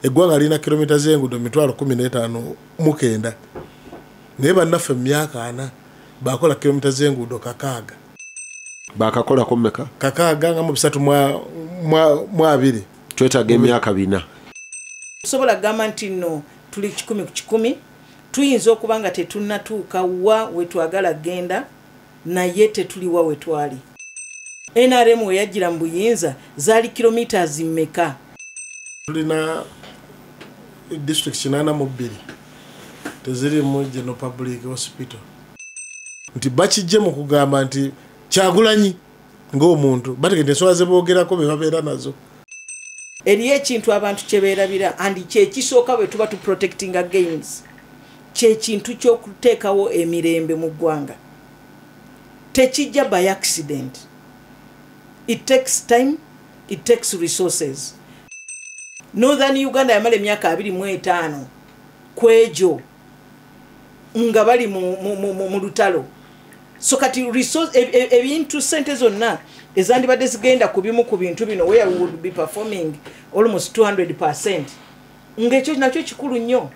eggwanga lina kilomita z'enguudo 15,000 naye bannaffe mu myaka 4 bakola kilomita z'enguudo 600 bakakola ko mmeka 632 twetaaga emyaka 4 tusobola kugamba nti nno tuli 100 ku 100 tuyinza okuba nga tetunnatuuka wa wetwagala genda naye tetuliwa wetwali. NRM we yajjira mu buyinza zaali kilomita zimmeka? tulina district 82 teziri mu General Public Hospital nti bakijje mu kugamba nti Kyagulanyi ng'omuntu bategedde ensonga ze boogerako be babeera nazo. Eriyo ekintu abantu kye beerabira andi kyekisooka bwe tuba tu protecting against kyekintu ky'okuteekawo emirembe mu ggwanga tekijja by accident. It takes time, it takes resources. Northern Uganda yamala emyaka 25 kwejo nga bali mu lutalo. So kati resource ebintu sente zonna ezandibadde zigenda ku bimu ku bintu bino where we would be performing almost 200%. Ngekyo nakyo kikulu nnyo.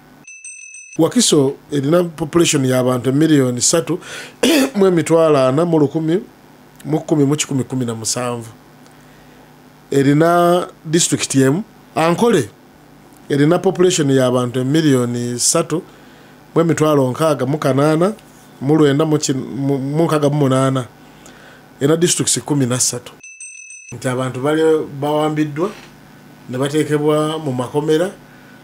Wakiso erina population y'abantu 3,410,117 erina district yemu Ankole erina population y'abantu 3,668 1998 erina districts 13 nti abantu bali bawambiddwa ne bateekebwa mu makomera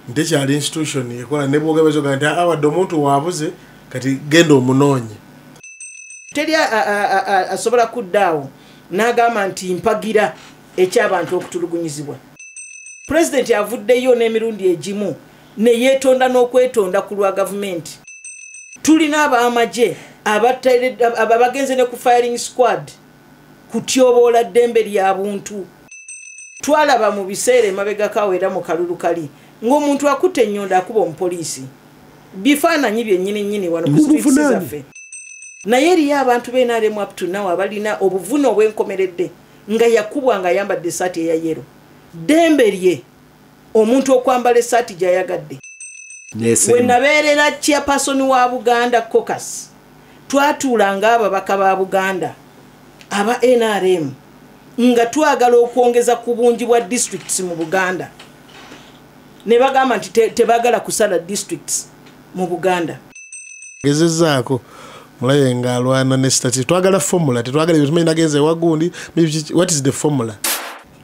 ntekyali institution ekola ne bwogebezo nti awadde omuntu waabuze kati genda omunoonye. Teri asobola kuddaawo n'agamba nti mpagira eky'abantu okutulugunyizibwa. President avuddeyo n'emirundi egimu ne yeetonda n'okwetonda ku lwa gavumenti. Tulina ab'amagye abagenze ne ku firing squad kutyoboola ddembe lya buntu. Twalaba mu biseera emabega kawera mu kalulu kali ng'omuntu akutte ennyonda akuba omupoliisi. Bifaananyi byennyini wano ku streets zaffe. Naye eriyo abantu b'NRM up to now abalina obuvune obwenkomeredde nga yakubwa nga ayambadde essaati eya yero. Ddembe lye omuntu okwambala essaati gy'ayagadde. We nabeerera chairperson wa Buganda Caucus twatuulanga ababaka ba Buganda aba NRM nga twagala okwongeza ku bungi bwa districts mu Buganda ne bagamba nti tebagala kusala districts mu Buganda. Gezezaako mulaye nga alwana ne stati twagala formula tetwagala ebintu tumenya genze wagundi. What is the formula?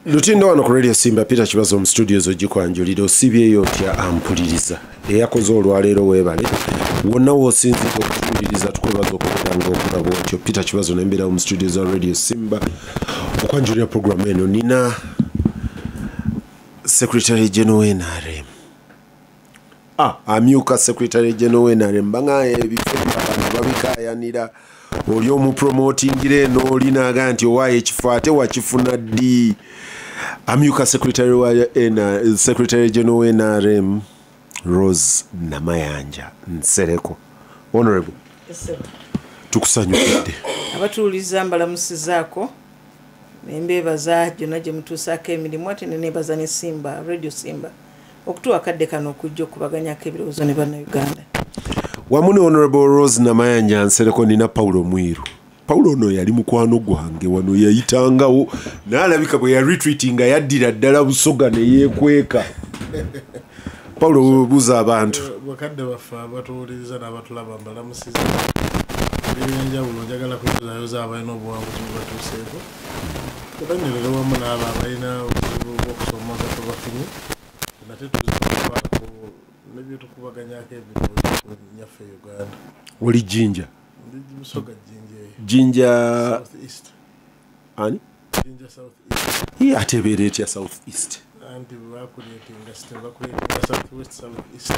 Lutindo wano ku Radio Simba Peter Kibazo mu studios ogikwanjulira osibyeyo tya ampuliriza eyakoze olwaleero weebale wonna wosinzika okutuliriza tukwebaza okubanga okulaba otyo Peter Kibazo nembeera mu studios za Radio Simba okwanjulira program eno nina Secretary General NRM amyuka Secretary General NRM bangaye ebifo babikayanira oli omupromotingire eno olinaga nti owaye ekifo wakifuna ddi. Amyuka Secretary General NRM Rose Namayanja Nsereko. Honorable. Yes, sir. Tukusanyukidde. Abatuuliza mbalamusizaako nembeebaza gyonna gye mutuusaako emirimu ate neneebaza ne Simba Radio Simba okutuwa kadde kano okujja okubaganyako ebirowoozo ne bannayuganda. Wamu ne Honorable Rose Namayanja Nsereko nina Paulo Mwiru. Paulo ono yali mukwano gwange wano yayitangawo n'alabika bwe yaretreatinga yaddira ddala Busoga ne yeekweka. Paulo buuza abantu. Bakadde baffe abatuwuliriza n'abatulaba mbalamusiza ebyenjawulo njagala kweyozayoza abalina obuwanguzi bwebatuuseeko tubanyerere wamu n'abo abalina obuzibu bw'okusoma nga tubafunye nate tuzibaako nebyetukubaganyako ebirowoozo nyaffe Uganda. Oli Jinja? Ndi Busoga Jinja South East. Ani? Jinja South East. Atebeera etya South East? Anti bakuleetinga South West South East.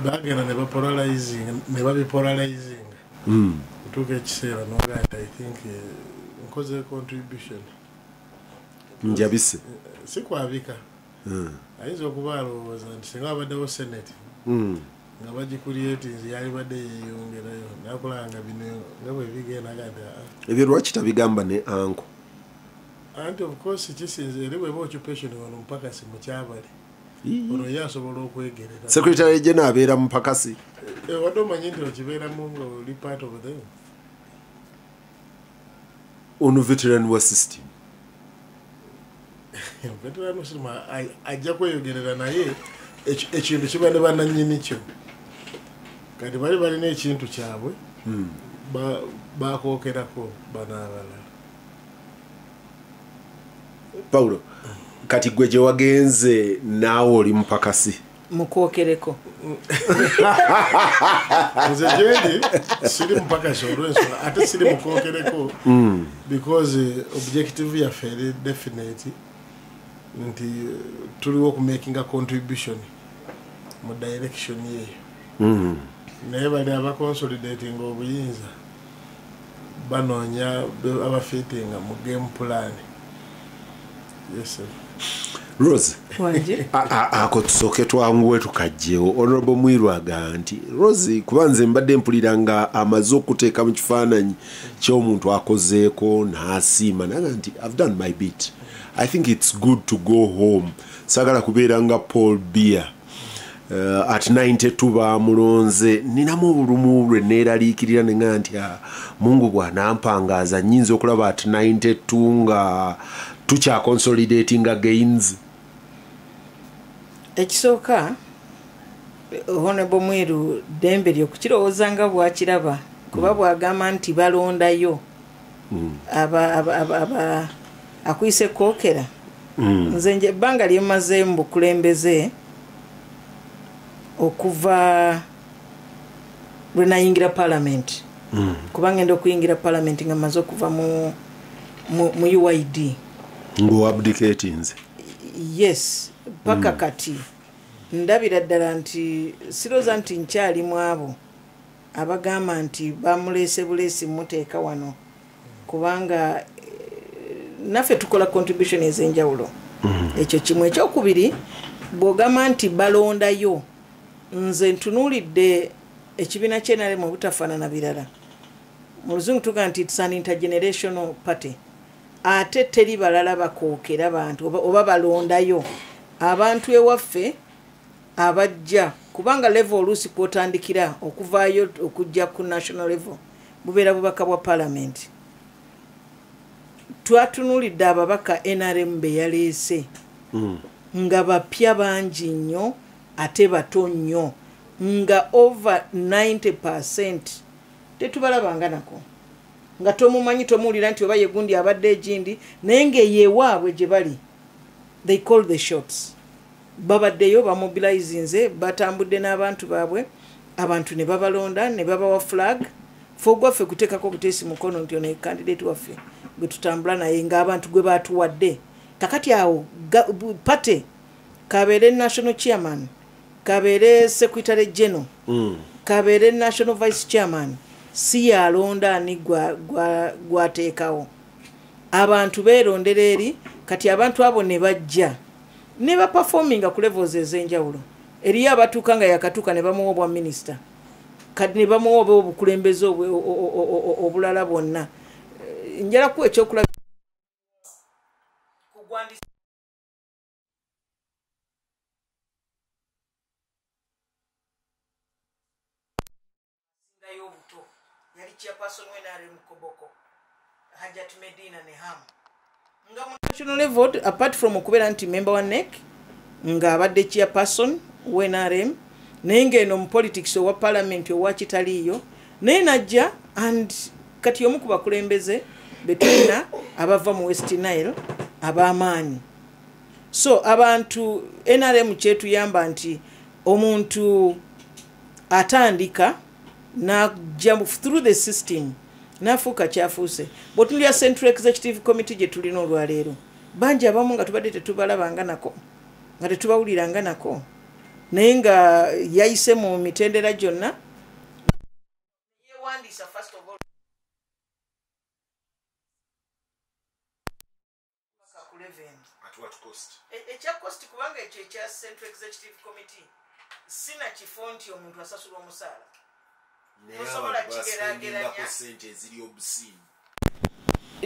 Bagenda ne babipolarizing. Kutuuka ekiseera n'ogamba I think nkoze contribution. Njabise. Sikwabika. ayinza okuba alowooza nti singa abaddewo senate nga bagikuliyetinzi yali badde yeyongerayo nakulanga bino nga bwe bigenda gati ebyo lwaki tabigamba ne anko anti of course kisinze eri bweba occupation wano mupakasi mukyabale ono ye asobola okwegerera secretary general abeera mupakasi wadde omanyi nti okibeeramu nga oli part of them ono veteran wa system veteran wa system ajja kweyogerera naye ekintu kiba ne bannannyini kyo kati bali balina ekintu kyabwe bakookerako banaabalala Paulo kati gwe gye wagenze naawe oli mupakasi mukwokereko nze gyendi siri mupakasi olw'ensonga ate siri mukwokereko because objective yaffe eri definite nti tuliwo okumakinga contribution mu direction yeeyo naye bali abaconsolidating obuyinza banoonya abafiitinga mu game plan. Yes, sir. Rose ako tusooke twanguwe tukajjewo Honorable Mwiru agamba nti Rose kubanze mbadde mpulira nga amaze okuteeka mu kifaananyi ky'omuntu akozeeko n'asiima naga nti I've done my bit. I think it's good to go home. Sagala kubeera nga Paul Biya at 92 bamulonze ninamu obulumu lwe neeraliikirira ne nga nti Mungu bw'anampangaaza nnyinza okulaba at 92 nga tukya consolidating gains. Ekisooka Honorable Mwiru dembe ly'okukirowooza nga bw'akiraba kuba bw'agamba nti balondayo aba akuyise kookera nze nje ebbanga lye mmaze mu bukulembeze okuva lwe nayingira parliament kuba ngenda okuyingira parliament nga mmaze okuva mu UID ng'oabdicatinze. Yes paka kati ndabira ddala nti siroza nti nkyali mu abo abagamba nti bamuleese buleesi muteeka wano kubanga naffe tukola contribution ez'enjawulo ekyo kimu. Ekyokubiri bw'ogamba nti balondayo nze ntunuulidde ekibiina kyenale mu butafaanana birala mu luzungu tuga nti it's an intergenerational party ate teri balala bakookera abantu oba balondayo abantu ewaffe abajja kubanga level oluusi kwotandikira okuvaayo okujja ku national level bubeera bubaka bwa parliament. Twatunuulidde ababaka NRM be yaleese nga bapya bangi nnyo ate bato nnyo nga over 90% tetubalabanga nako nga tomumanyi tomuwulira nti oba yegundi abadde egindi naye ng'eyeewaabwe gye bali they call the shots. Babaddeyo bamobilizinze batambudde n'abantu baabwe abantu ne babalonda ne babawa flag ffe gwaffe kuteekako obuteesi mukono nti ono candidate waffe gwe tutambula naye ng'abantu gwe baatuwadde kakati awo pate kabeere national chairman kabeere secretary general kabeere national vice chairman si yalonda ani gwateekawo abantu beerondera eri kati abantu abo ne bajja ne baperforminga ku levels ez'enjawulo eriyo abatuuka nga yakatuuka ne bamuwa obwa minisita kati ne bamuwa oba obukulembeze obulala bwonna njalaku ekyokulaba yali chairperson w'NRM Koboko Hajat Medina ne Hamu nga mu national level apart from okubeera nti member wa NEC nga abadde chairperson w'NRM naye ng'eno mu politics owa parliament owa kitaliiyo naye najja and kati omu ku bakulembeze betulina abava mu West Nile ab'amaanyi. So abantu NRM kyetuyamba nti omuntu atandika najja through the system nafuuka kyafuuse. Bw'otunulira Central Executive Committee gye tulina olwaleero bangi abamu nga tubadde tetubalabanga nako nga tetubawuliranga nako naye nga yayise mu mitendera gyonna yewandiisa first of all ekya cost kubanga ekyo ekya Central Executive Committee sina kifo nti omuntu asasula omusaala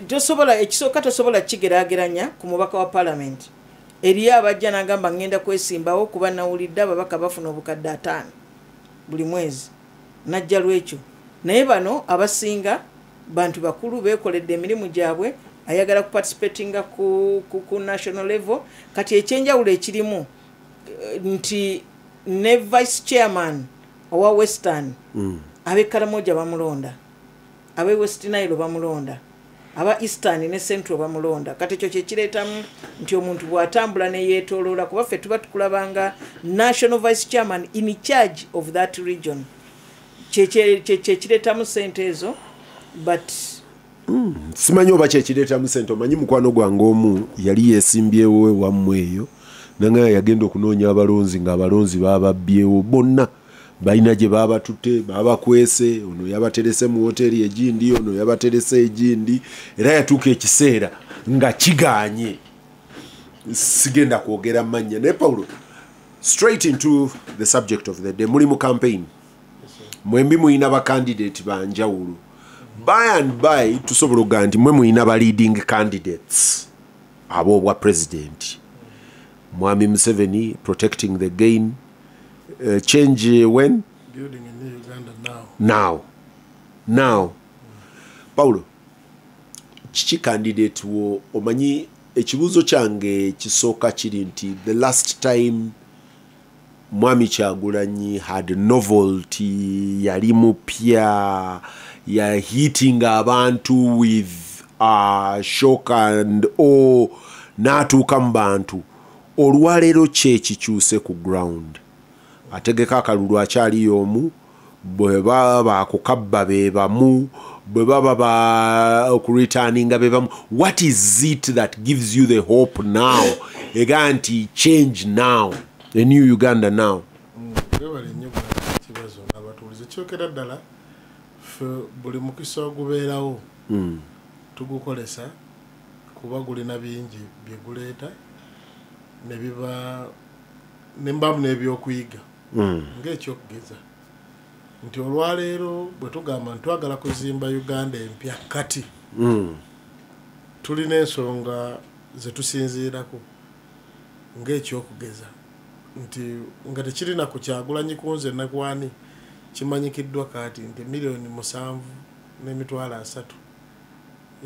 tosobola kigeraageranya ekisooka tosobola kigeraageranya ku mubaka wa parliament eriyo abajja n'agamba ngenda kwesimbawo kuba nawulidde ababaka bafuna obukadde 5 buli mwezi najja lwekyo naye bano abasinga bantu bakulu beekoledde emirimu gyabwe ayagala kuparticipatinga ku national level kati ekyenjawulo ekirimu nti ne vice chairman owa Western abe Karamoja bamulonda abe West Nile bamulonda aba Eastern ne Central bamulonda kati ekyo kyekiretamu nti omuntu bw'atambula ne yeetooloola kuba ffe tuba tukulabanga national vice chairman in charge of that region kyekiretamu sente ezo but simanyi oba kyekiretamu sente omanyi mukwano gwange omu yali yeesimbyewo ewammwe eyo nanga yagenda okunoonya abalonzi ng'abalonzi baababyewo bonna balina gye baabatutte baabakwese ono yabaterese mu hoteri egindi ono yabaterese egindi era yatuuka ekiseera nga kiganye sigenda kwogera mannya naye Paulo straight into the subject of the day muli mu campaign mwembi muyina bakandidate banjawulo by and by tusobola okuga nti mwe muyina ba leading candidates ab'obwa president Mwami Museveni protecting the gain change when building in New Uganda now Paulo chichi candidate wo omanyi ekibuzo kyange kisooka kiri nti the last time Mwami Kyagulanyi had novelty yali mupya ya hitting abantu with shock and n'atuuka mu bantu olwaleero kyekikyuse ku ground ategeka akalulu akyaliyo omu bwe baba bakukabba be bamu bwe baba okureturninga be bamu what is it that gives you the hope now ega nti change now a new Uganda now webale nnyo kibazo n'abatuulize kyokera ddala ffe buli mukisa ogubeerawo tugukolesa kuba gulina bingi bye guleeta ne biba nembamu n'ebyokuyiga ng'ekyokugeza nti olwaleero bwe tugamba ntwagala kuzimba Uganda empya kati tulina ensonga ze tusinziirako ng'ekyokugeza nti nga tekirina ku Kyagulanyi kunze nakwani kimanyikiddwa kati nti 7,300,000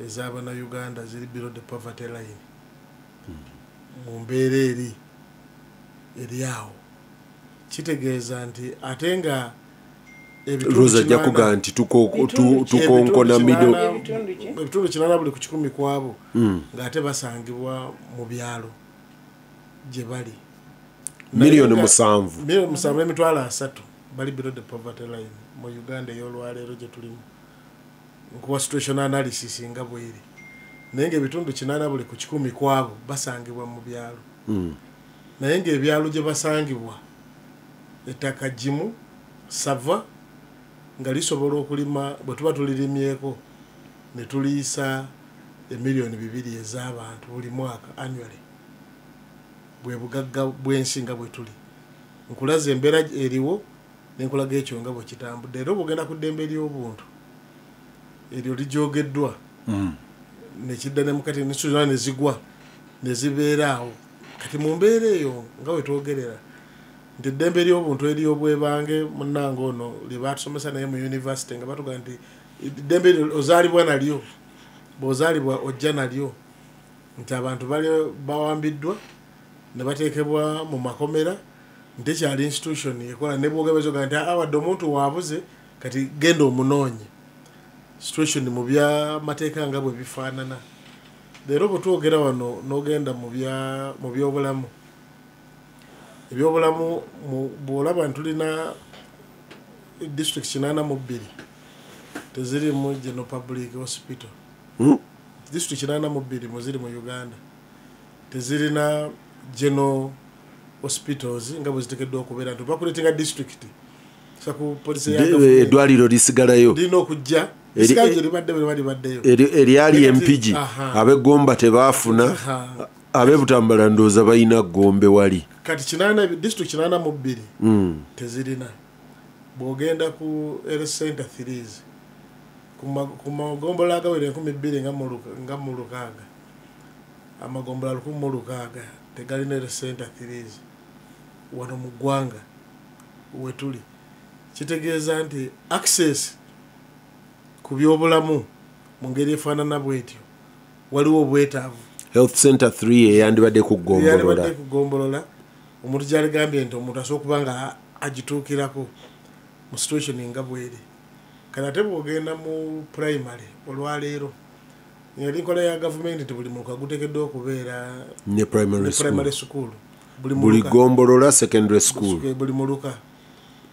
ez'abana Uganda ziri below the poverty line mu mbeera eri awo kitegeeza nti ate nga Rosa jakuga nti tukonkona ebitundu 8 buli ku 100 kwabo ng'ate basangibwa mu byalo gye bali 7,000,000 bali below the poverty line mu Uganda ey'olwaleero gye tulimu nkuwa situation analysis nga bweri naye ng'ebitundu 8 buli ku 100 kwabo basangibwa mu byalo naye ng'ebyalo gye basangibwa ettaka gimu sava nga lisobola okulima bwe tuba tulirimyeko ne tuliisa 2,000,000 ez'abantu buli mwaka annually bwe bugagga bw'ensi nga bwe tuli nkulaza embeera eriwo n'enkulaga ekyo nga bwe kitambudde era obugenda ku ddembe ery'obuntu eryo lijoogeddwa nekidda ne mukati n'ensuzana ne zigwa ne zibeera awo kati mu mbeera eyo nga bwe twogerera nti eddembe ery'obuntu ery'obwebange munnange ono lye baatusomesa naye mu university nga batuga nti eddembe ozaalibwa nalyo bw'ozaalibwa ojja nalyo nti abantu bawambiddwa ne bateekebwa mu makomera nti ekyali institution ekola ne bwogabeza nga nti awadde omuntu waabuze kati genda omunoonye situation mu by'amateeka nga bwe bifaanana leero bwe twogera wano n'ogenda mu byobulamu ebyobulamu bw'olaba ntulina district 82 tezirimu General Public Hospital district 82 muziri mu Uganda tezirina general hospitals nga bwe ziteekeddwa okubeera nti bakuleetinga district saku police eddwaliro lisigalayo lina okujja eryali empigi ab'eggomba tebaafuna ab'ebutambala ndowooza balina Gombe wali kati district 82 tezirina bw'ogenda ku health center 3 ku magombolola agawera 2000 nga mu Lukaaga amagombolola 1600 tegalina health center 3 wano mu ggwanga wetuli kitegeeza nti access ku byobulamu mu ngeri efaanana bwetyo waliwo obwetaavu health center 3 eyandibadde kugombolola omuntu gyaligambye nti omuntu asobola okuba nga agituukirako mu situation nga bweri kati ate bw'ogenda mu primary olwaleero yali nkola ya gavumenti nti buli muntu aguteekeddwa okubeera ne primary school buli gombolola secondary school buli muluka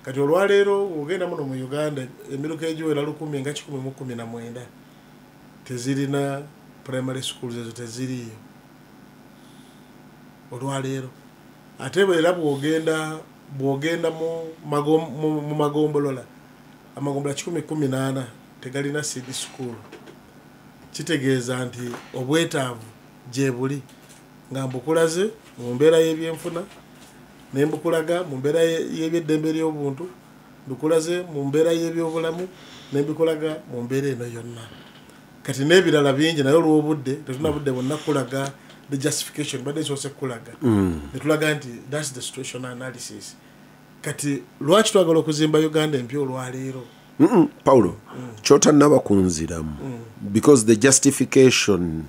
kati olwaleero ogenda muno mu Uganda emiruka egiwera 10 nga 119 tezirina primary schools ezo teziriyo olwaleero ate era bw'ogenda mu magombolola amagombolola 118 tegalina seed school kitegeeza nti obwetaavu gye buli nga mbukulaze mu mbeera y'ebyenfuna ne mbukulaga mu mbeera y'eby'eddembe ly'obuntu mbukulaze mu mbeera y'ebyobulamu ne mbikulaga mu mbeera eno yonna kati n'ebirala bingi naye olw'obudde tetuna budde bonna kulaga the justification badde nsoose kulaga netulaga nti that's the situation analysis kati lwaki twagala okuzimba Uganda empya olwaleero Paulo kyotannaba kunziramu because the justification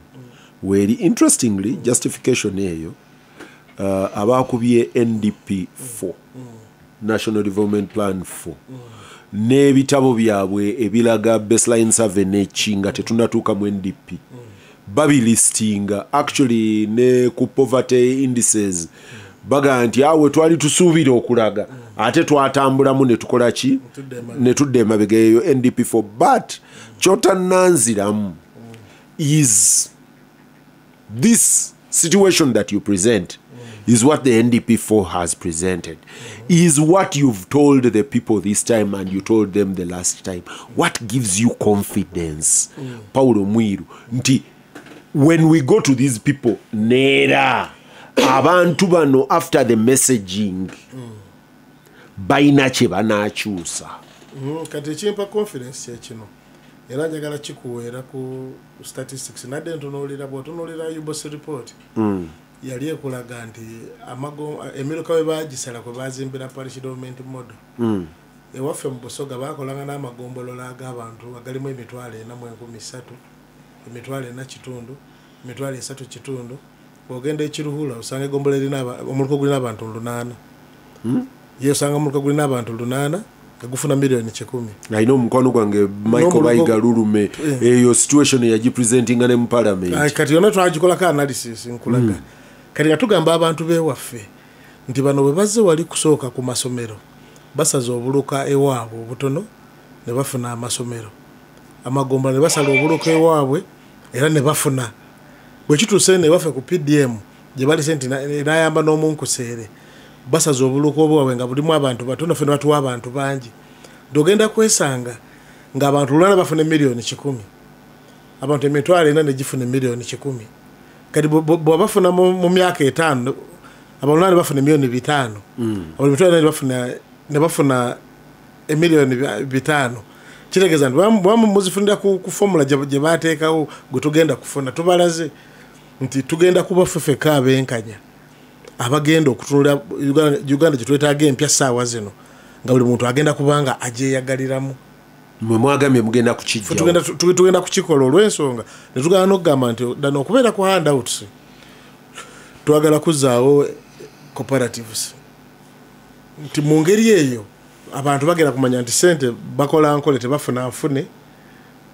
weri interestingly justification eyo abakubye NDP 4 National Development Plan 4 n'ebitabo byabwe ebiraga baseline survey n'ekinga tetunatuuka mu NDP babilistinga actually ne ku poverty indices baga nti awe twali tusuubira okulaga ate twatambulamu ne tukola ki ne tudde emabega eyo NDP4 but kyotannanziramu is this situation that you present is what the NDP4 has presented, is what you've told the people this time and you told them the last time. What gives you confidence, Paulo Mwiru? Nti, when we go to these people, nera, abantu bano after the messaging, baina che banachusa. Kati chimpa confidence ya chino. Era njagala chikuwera ku statistics. Nade ntunulira UBOS report. Yali ekulaga nti emiruka we bagisala kwe bazimbira parish development model ewaffe mu Busoga bakolanga n'amagombolola ag'abantu agalimu emitwalo 4,300 emitwalo 4 emitwalo 3 bw'ogenda ekiruhula osanga egombola erina omuluka gulina abantu 8 ye osanga omuluka gulina abantu 8 kagufuna milioni 10 alina omukwano gwange Michael Bayiga Lulume eyo situation yagipresentinga ne mu parliament kati yonna twagikolako analysis nkulaga kati nga tugamba abantu bewaffe nti bano bwe bazze wali kusooka ku masomero basaza obuluka ewaabwe obutono ne bafuna amasomero amagombola ne basala obuluka ewaabwe era ne bafuna bwe kituuse ne baffe ku PDM gye bali senti n'ayamba n'omunkuseere basaza obuluka obwaabwe nga bulimu abantu batono ffe ne batuwa abantu bangi ndogenda kwesanga ng'abantu lulana bafuna milioni 10 abantu emitwalo 4 ne gifuna milioni 10 kati bw'abafuna mu myaka 5 abalunani bafuna milioni 5 abamitwalo ne bafuna emilioni 5 kitegeeza nti bwamu muzifunira ku formula gye bateekawo gwe tugenda kufuna tubalaze nti tugenda kuba ffeka abenkanya abagenda okutunula Uganda gye twetaaga empya ssaawa zino nga buli muntu agenda kubanga ajeeyagaliramu mwe mwagambye mugenda kukijja tugenda kukikola olw'ensonga ne tugenda n'okugamba nti dano okubeera ku handouts twagala kuzaawo cooperatives nti mu ngeri eyo abantu bagenda kumanya nti sente bakola nkole tebafuna nfune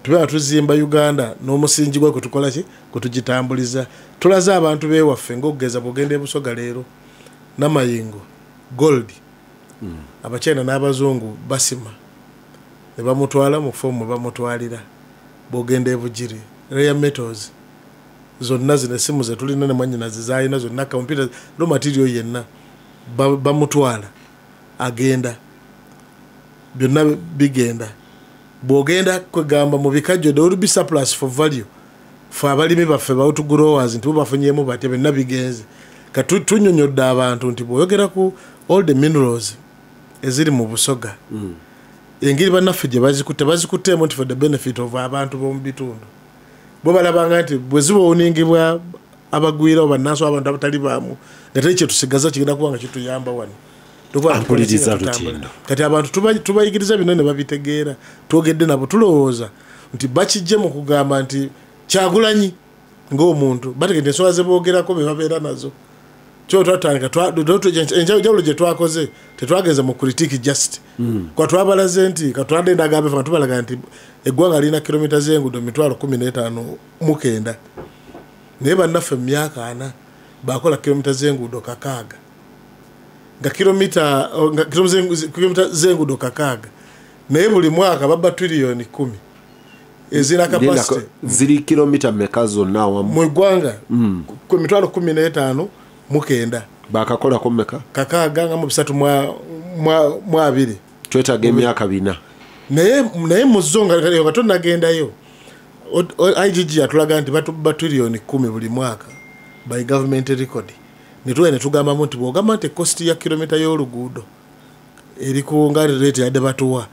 tubeera tuzimba Uganda n'omusingi gwe kutukola ki kutugitambuliza tulaze abantu bewaffe ng'okugeza bw'ogenda e Busoga leero n'amayingo gold abachina n'abazungu basima ne bamutwala mu fomu bamutwalira bw'ogenda e Bugiri rare metals zonna zino essimu ze tulina ne mwanyina zizaalina zonna computer no material yenna bamutwala agenda byonna bigenda bw'ogenda kwegamba mu bikajjo there will be surplus for value fe abalimi baffe bawutugrowers nti bubafunyemu batya benna bigenze katunyonyodde abantu nti bwoyogera ku all the minerals eziri mu Busoga engeri bannaffe gye bazikutteemu nti for the benefit of abantu b'omu bitundu bo balabanga nti bwe zibawuningibwa abagwira bannansi abantu abatali baamu nga teri kyetusigaza kigenda kuba nga kituyamba wano Ampuliriza Lutindo. Kati abantu tubayigiriza bino ne babitegeera twogedde nabo tulowooza nti bakijje mu kugamba nti Kyagulanyi ng'omuntu bategedde ensonga ze boogerako be babeera nazo kyo twatandika enjawulo gye twakoze tetwagenze mu critique just kwa twabalaze nti katwade ndagambe fa tubalaga nti eggwanga lina kilomita z'enguudo 15,900 naye bannaffe mu myaka 4 bakola kilomita z'enguudo 600 nga kilomita z'enguudo 600 naye buli mwaka babba trillion 10 ezina capacity ziri kilomita meka zonna mu ggwanga ku 15,900 bakakolako meka kakaga nga mu 3 twetaaga emyaka 4 naye muzonga nga tonnagendayo IGG atulaga nti batubba trillion 10 buli mwaka by government record ne tugambamu nti bwogamba nti cost ya kilomita y'oluguudo eri ku nga rate yadde batuwa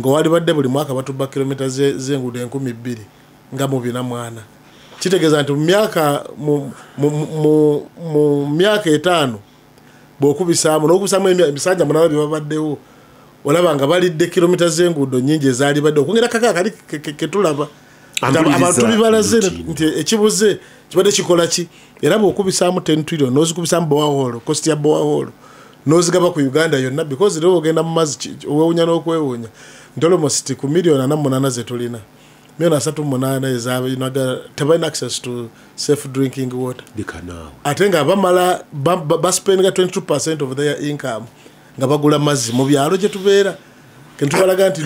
ng'owali badde buli mwaka batubba kilomita z'enguudo 2,000 nga mu 4 kitegeeza nti mu myaka 5 bw'okubisaamu n'okubisaamu emisanja 8 bye babaddewo olaba nga balidde kilomita z'enguudo nnyingi ezaali badde okwongera kaka kali ketulaba abantu bibalaze nti ekibuze kibadde kikola ki era bw'okubisaamu 10 trillion n'ozikubisaamu Boaholo cost ya Boaholo n'ozigaba ku Uganda yonna because leo ogenda mu mazzi owewunya n'okwewunya nti almost ku million 48 ze tulina million 38 ezabalinaga tebalina access to safe drinking water ate nga bamala baspendinga 22% of their income nga bagula mazzi mu byalo gye tubeera kentubalaga nti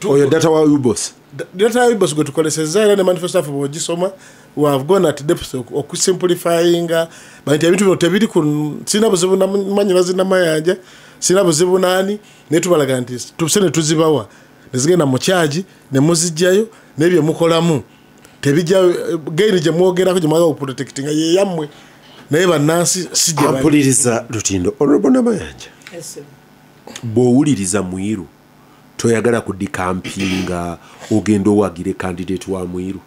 oyo data wa ubos gwe tukolesezza era ne manifesto yaffe bw'ogisoma we have gone at depth okusimplifying banti ebintu bino tebiri sina buzibu namanyirazi namayanja sina buzibu naani naye tubalaga nti tuse ne tuzibawa ne zigenda mu kyaji ne muzijjayo n'ebyo mukolamu tebijja gaini gye mwogerako gye mwaga okuprotectinga ye yammwe naye bannansi si gye Ampuliriza Lutindo Honorable Namayanja bw'owuliriza Mwiru toyagala kudikampinga ogenda owagire candidate wa Mwiru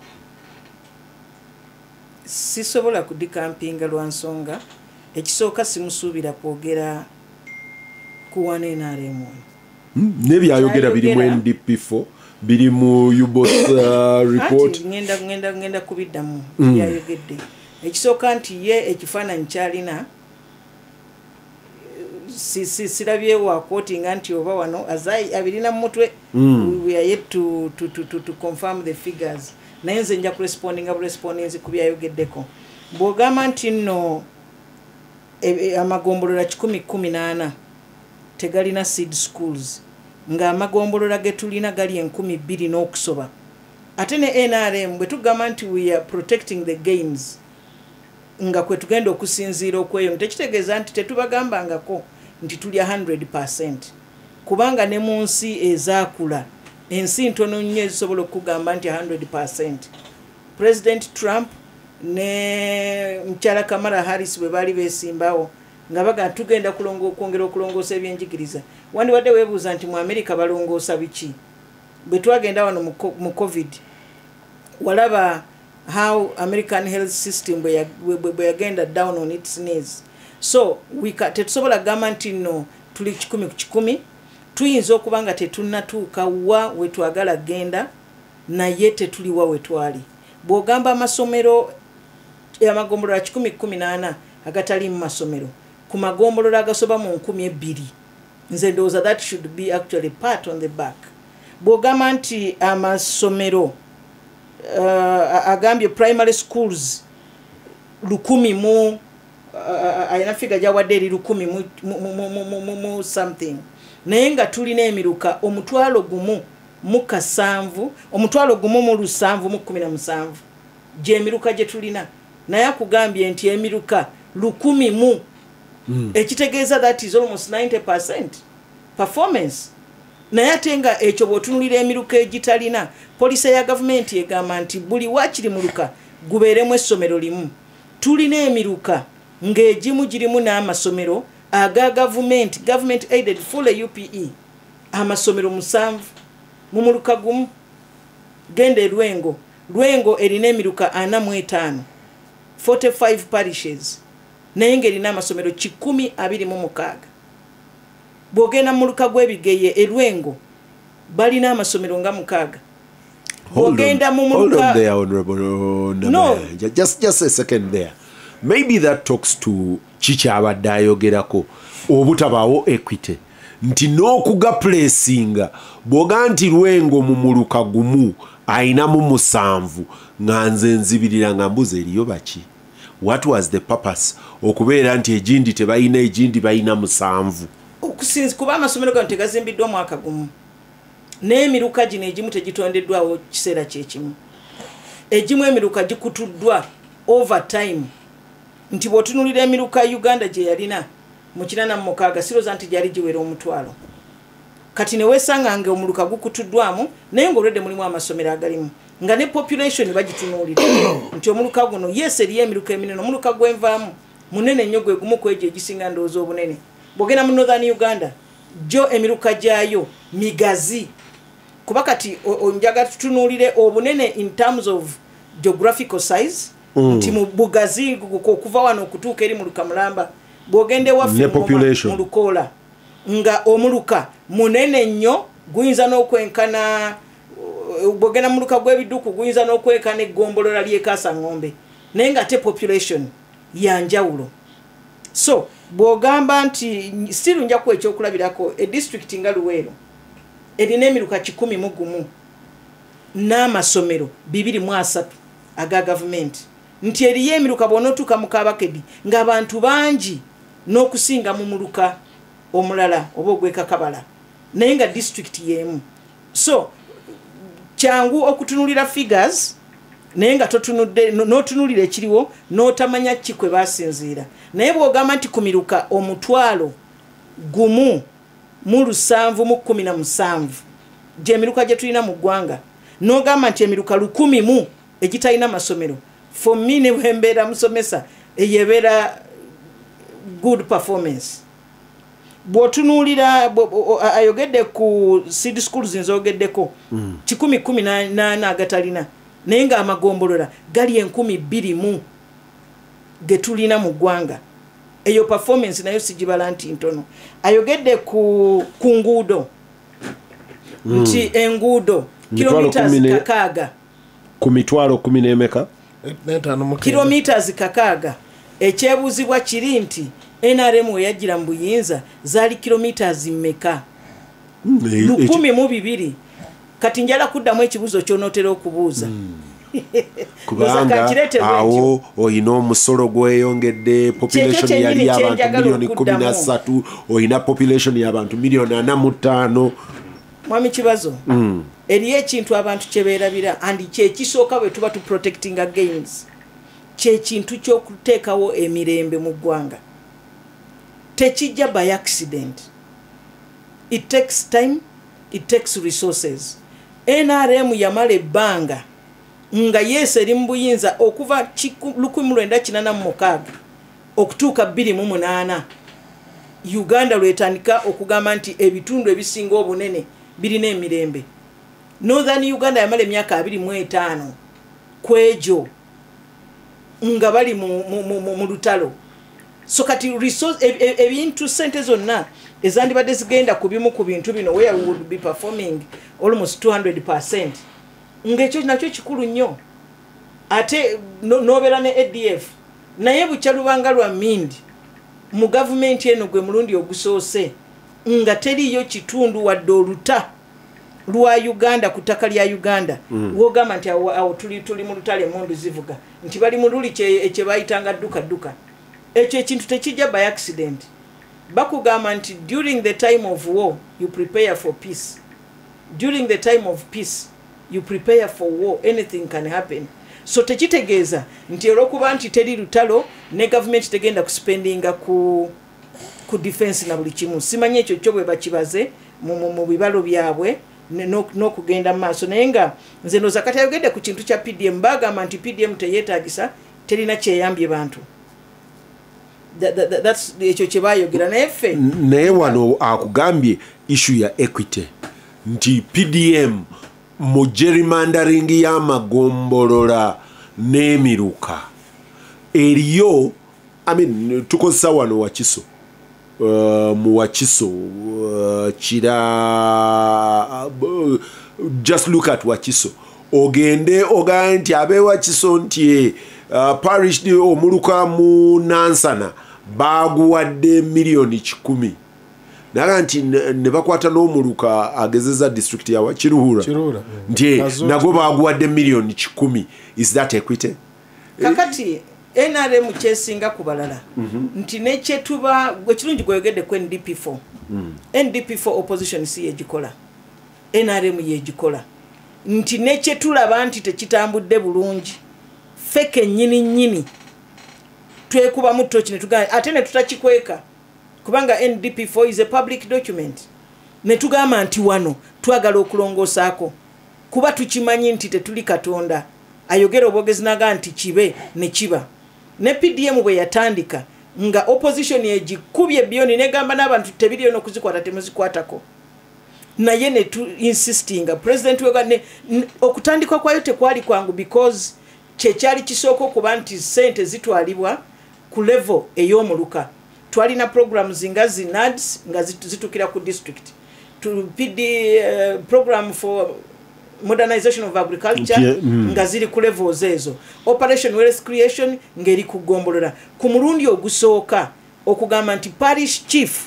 sisobola kudikampinga lwa nsonga ekisooka simusuubira kwogera ku NRM nebyayogera biri mu NDP4 biri mu ubos report ngenda kubiddamu byayogedde ekisooka nti ye ekifaananyi kyalina sirabye wa quoting nti oba wano azai abirina mu mutwe we are yet to confirm the figures naye nze nja kurespondinga ku byayogeddeko bw'ogamba nti nno amagombolola 118 tegalina seed schools nga amagombolola ge tulina gali 2,000 n'okusoba ate ne NRM bwe tugamba nti we are protecting the gains nga kwe tugenda okusinziira okweyo tekitegeeza nti tetubagambangako nti tulya 100% kubanga ne mu nsi ezaakula ensi ntono nnyo ezisobola okugamba nti 100%. President Trump ne Mchala Kamala Harris bwe bali besimbawo nga baga tugenda kwongera okulongoosa ebyenjigiriza wandibadde weebuuza nti mu America balongoosa biki bwe twagenda wano mu COVID walaba how American health system bwe yagenda down on its knees. So tetusobola gamba nti no tuli 10 ku 10 tuyinza okubanga tetunnatuuka wa we twagala genda naye tetuliwa we twali bw'ogamba amasomero y'amagombolola 118 agatali mu masomero ku magombolola agasoba mu 2,000 nze ndowooza that should be actually part on the back bw'ogamba nti amasomero agambye primary schools 1,000 mu ayina figa jawadde eri 1,000 mu something naye nga tulina emiruka 1,717 gy'emiruka gye tulina naye akugambye nti emiruka 1,000 ekitegeeza that is almost 90% performance naye ate nga ekyo bw'otunulira emiruka egitalina poliisi ya gavumenti egamba nti buli wakiri muluka gubeeremu essomero limu. Tulina emiruka ng'egimu girimu n'amasomero aga government aided full UPE amasomero 7 mu muluka gumu. Gende Lwengo erina emiruka 45 45 parishes naye ng'erina amasomero 126. Bw'ogenda mu muluka gw'Ebigeye Lwengo balina amasomero nga 6. Hold on there, Honorable Namaya. Just a second there. Maybe that talks to Chicha abadde ayogerako obutabaawo equity nti n'okuga placinga bw'oga nti Lwengo mu muluka gumu ayinamu 7 nga nze nzibirira nga mbuzi eriyo baki. What was the purpose okubeera nti egindi tebalina egindi balina 7? Okusinzi kuba amasomero gano tegazimbiddwa mwaka gumu. N'emiruka gino egimu tegitondeddwawo kiseera kyekimu. Egimu emiruka gikutuddwa over time. Nti bw'otunuulira emiruka Uganda gye yalina mu 86 siroza nti gyali giwera 1,000. Kati ne weesanga nga omuluka gukutuddwamu naye ng'olwedde mulimu amasomero agalimu. Nga ne population bagitunuulira. Nti omuluka guno yes eriyo emiruka eminene omuluka gwenvaamu munene nnyo gwe gumu ku egyo egisinga ndowooza obunene. Bw'ogenda mu Northern Uganda gyo emiruka gyayo migazi. Kuba kati onjaga tutunuulire obunene in terms of geographical size. Nti mu bugazi okuva wano okutuuka eri mu Lukamulamba bw'ogende waffe mu Lukoola nga omuluka munene nnyo guyinza n'okwenkana bw'ogenda mu muluka gw'Ebidduku guyinza n'okwenkana eggombolola ly'Ekaasa Ng'ombe naye nga ate population ya njawulo. So bw'ogamba nti still nja kuwa ekyokulabirako district nga Luweero erina emiruka 11 n'amasomero 23 aga government. Nti eriyo emiruka bw'onootuuka mu Kabakedi ng'abantu bangi n'okusinga mu muluka omulala oba ogw'Ekakabala naye nga district y'emu. So kyangu okutunulira figures naye nga n'otunulira ekiriwo n'otamanya ki kwe baasinziira. Naye bw'ogamba nti ku miruka 1,717 gy'emiruka gye tulina mu ggwanga n'ogamba nti emiruka 1,000 egitalina masomero, for me ne bwembeera musomesa eyebeera good performance. Bw'otunuulira ayogedde ku seed schools nzogeddeko 118 agatalina naye nga amagombolola gali 20,000 ge tulina mu ggwanga. Eyo performance nayo sigibala nti ntono. Ayogedde ku nguudo nti enguudo kilometers 600 ku mitwalo 10 n'emeka kilometers 600. Ekyebuuzibwa kiri nti NRM we yajjira mu buyinza zaali kilometers mmeka? 1,200. Kati njala kuddamu ekibuuzo ky'onootera okubuuza. Kubanga awo oyina omusolo gweyongedde, population yali abantu milioni 13, oyina population y'abantu milioni 45. Mwami Kibazo, eriyo ekintu abantu kye beerabira andi kyekisooka bwe tuba tu protecting against kyekintu ky'okuteekawo emirembe mu ggwanga. Tekijja by accident. It takes time, it takes resources. NRM yamala ebbanga nga yeese eri mu buyinza okuva 1986 okutuuka 2008 Uganda lwetandika okugamba nti ebitundu ebisinga obunene birina emirembe. Northern Uganda yamala emyaka 25 kwejo nga bali mu lutalo. So kati resource ebintu sente zonna ezandibadde zigenda ku bimu ku bintu bino where we would be performing almost 200%. Ngekyo nakyo kikulu nnyo. Ate nobeera ne ADF naye bukyalubanga lwa mindi mu gavumenti eno gwe mulundi ogusoose nga teriyo kitundu wadde oluta lwa Uganda ku ttaka lya Uganda. Wogamba nti awo tuli mu lutale mundu zivuga nti bali mu luli kye bayitanga dduka. Ekyo ekintu tekijja by accident. Bakugamba nti during the time of war you prepare for peace. During the time of peace you prepare for war. Anything can happen. So tekitegeeza nti olw'okuba nti teri lutalo ne government tegenda kuspendinga ku defense na buli kimu. Simanyi ekyo kyo bwe bakibaze mu bibalo byabwe n'okugenda mu maaso naye nga nze ndowooza kati ayogedde ku kintu kya PDM bagamba nti PDM teyeetaagisa terina kyeyambye bantu ekyo kye bayogera naye ffe naye wano akugambye issue ya equity nti PDM mu gerrymandering y'amagombolola n'emiruka eriyo tukozesa wano Wakiso mu Wakiso just look at Wakiso ogende oga nti abe Wakiso nti parish omuluka mu Nansana baguwadde milioni 10 naga nti ne bakwata n'omuluka agezeza district ya Kiruhura nti nago baguwadde milioni 10 is that equity kakati NRM kyesinga ku balala nti nekyetuba ekirungi gweyogedde ku NDP4 NDP4 opposition si yegikola NRM yegikola nti nekyetulaba nti tekitambudde bulungi feke nyini twekuba mu tochi netugamba ate ne tutakikweka kubanga NDP4 is a public document netugamba nti wano twagala okulongosaako kuba tukimanyi nti tetuli Katonda ayogera obwogezi naga nti kibe ne kiba ne PDM bwe yatandika nga opposition yegikubye byoni negamba n'abantu tebiriyo n'okuzikwata temuzikwatako naye ne tu insistinga president wegane okutandika kwayo tekwali kwangu because kyali kisoko kuba nti sente zitwalibwa ku level ey'omuluka twalina programs nga NADS nga zitukira ku district to PD program for modernization of agriculture nga ziri ku levels ezo operation wealth creation ngeri kugombolola ku mulundi ogusooka okugamba nti parish chief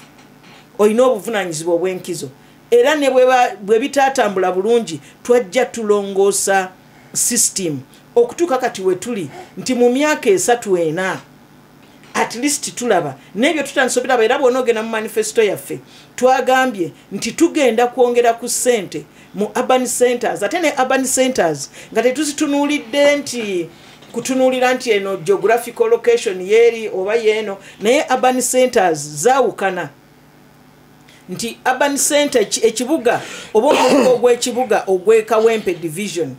oyina obuvunanyizibwa obw'enkizo era ne bwe bitatambula bulungi twajja tulongoosa system okutuuka kati we tuli nti mu myaka 3-4 at least tulaba n'ebyo tutansobera era bw'onoogenda mu manifesto yaffe twagambye nti tugenda kwongera ku ssente mu urban centers ate ne urban centers nga tetuzitunuulidde nti kutunuulira nti eno geographical location yeri oba yeeno naye urban centers zaawukana nti urban center ekibuga oba omuluka ogw'ekibuga ogw'Ekawempe division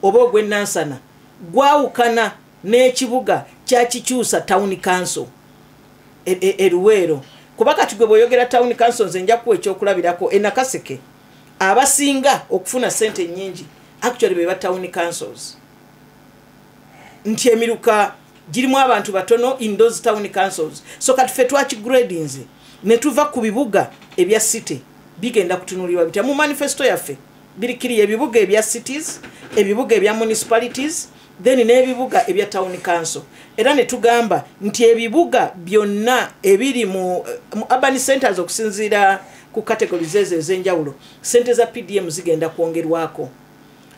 oba ogw'Enansana gwawukana n'ekibuga kyakikyusa town council Eruwero kuba kati gwe bw'oyogera town council nze nja kuwa ekyokulabirako Nakaseke abasinga okufuna sente nyingi actually beba town councils nti emiruka girimu abantu batono in those town councils so kati ffe twakigradinze ne tuva ku bibuga ebya city bigenda kutunulirwa bitya mu manifesto yaffe birikiriye ebibuga ebya cities ebibuga ebya municipalities then n'ebibuga ebya town council era ne tugamba nti ebibuga byonna ebiri mu urban centers okusinziira ku categories ez'enjawulo sente za PDM zigenda kwongerwako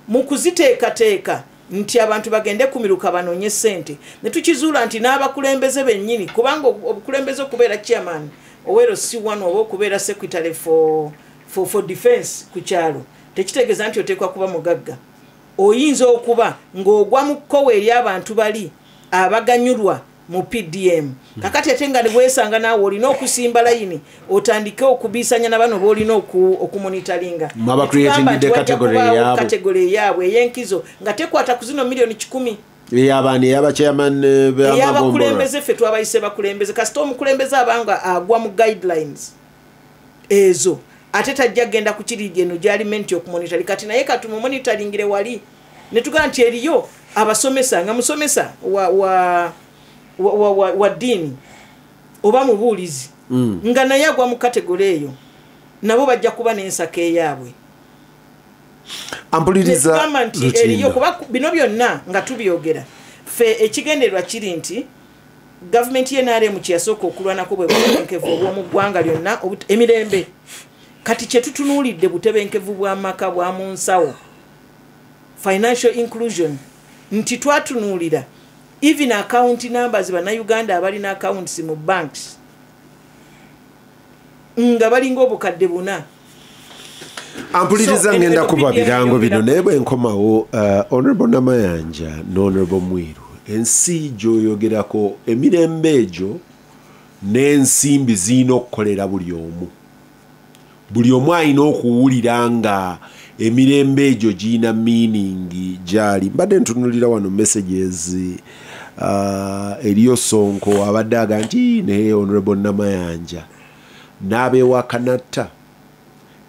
mu kuziteekateeka nti abantu bagende kumiruka banoonye sente ne tukizuula nti n'abakulembeze bennyini kubanga obukulembeze okubeera chairman owero C1 oba okubeera secretary for defense ku kyalo tekitegeeza nti oteekwa kuba mugagga oyinza okuba ng'ogwa mu kkowe eri abantu bali abaganyulwa mu PDM kakati ate nga bwesanga naawe olina okusimba layini otandike okubiisanya na bano boolina okumonitaringa kategori eyaabwe ey'enkizo nga tekwata ku zino milioni 10 ey'abaani ey'abakulembeze ffe twabayise bakulembeze kasita omukulembeze abanga agwa mu guidelines ezo ate tajja genda ku kiridi eno gy'alimenti okumonitari kati naye katumumonitaringire wali ne tugamba nti eriyo abasomesa nga musomesa wa ddiini oba mubuulizi nga naye agwa mu kategori eyo nabo bajja kuba n'ensaka eyaabwe ampuliriza nti eriyo kuba bino byonna nga tubyogera ffe ekigendererwa kiri nti gavumenti y'NRM kyeyasooka okulwanako bwe butebenkevu obw'omu ggwanga lyonna emirembe kati kyetutunuulidde butebenkevu bw'amaka bwa mu nsawo financial inclusion nti twatunuulira even account numbers bannayuganda abalina accounts mu banks nga balinga obukadde 4 ampuliriza ngenda kuba birango bino naye bwe nkomawo honorable Namayanja n'honorable Mwiru ensi gy'oyogerako emirembe egyo n'ensimbi zirina okukolera buli omu buli omu alina okuwulira nga emirembe egyo giyina meaning gyali. Mbadde ntunulira wano messages eriyo Sonko abadde aga nti ne Honorable Namayanja n'abeewa Kanatta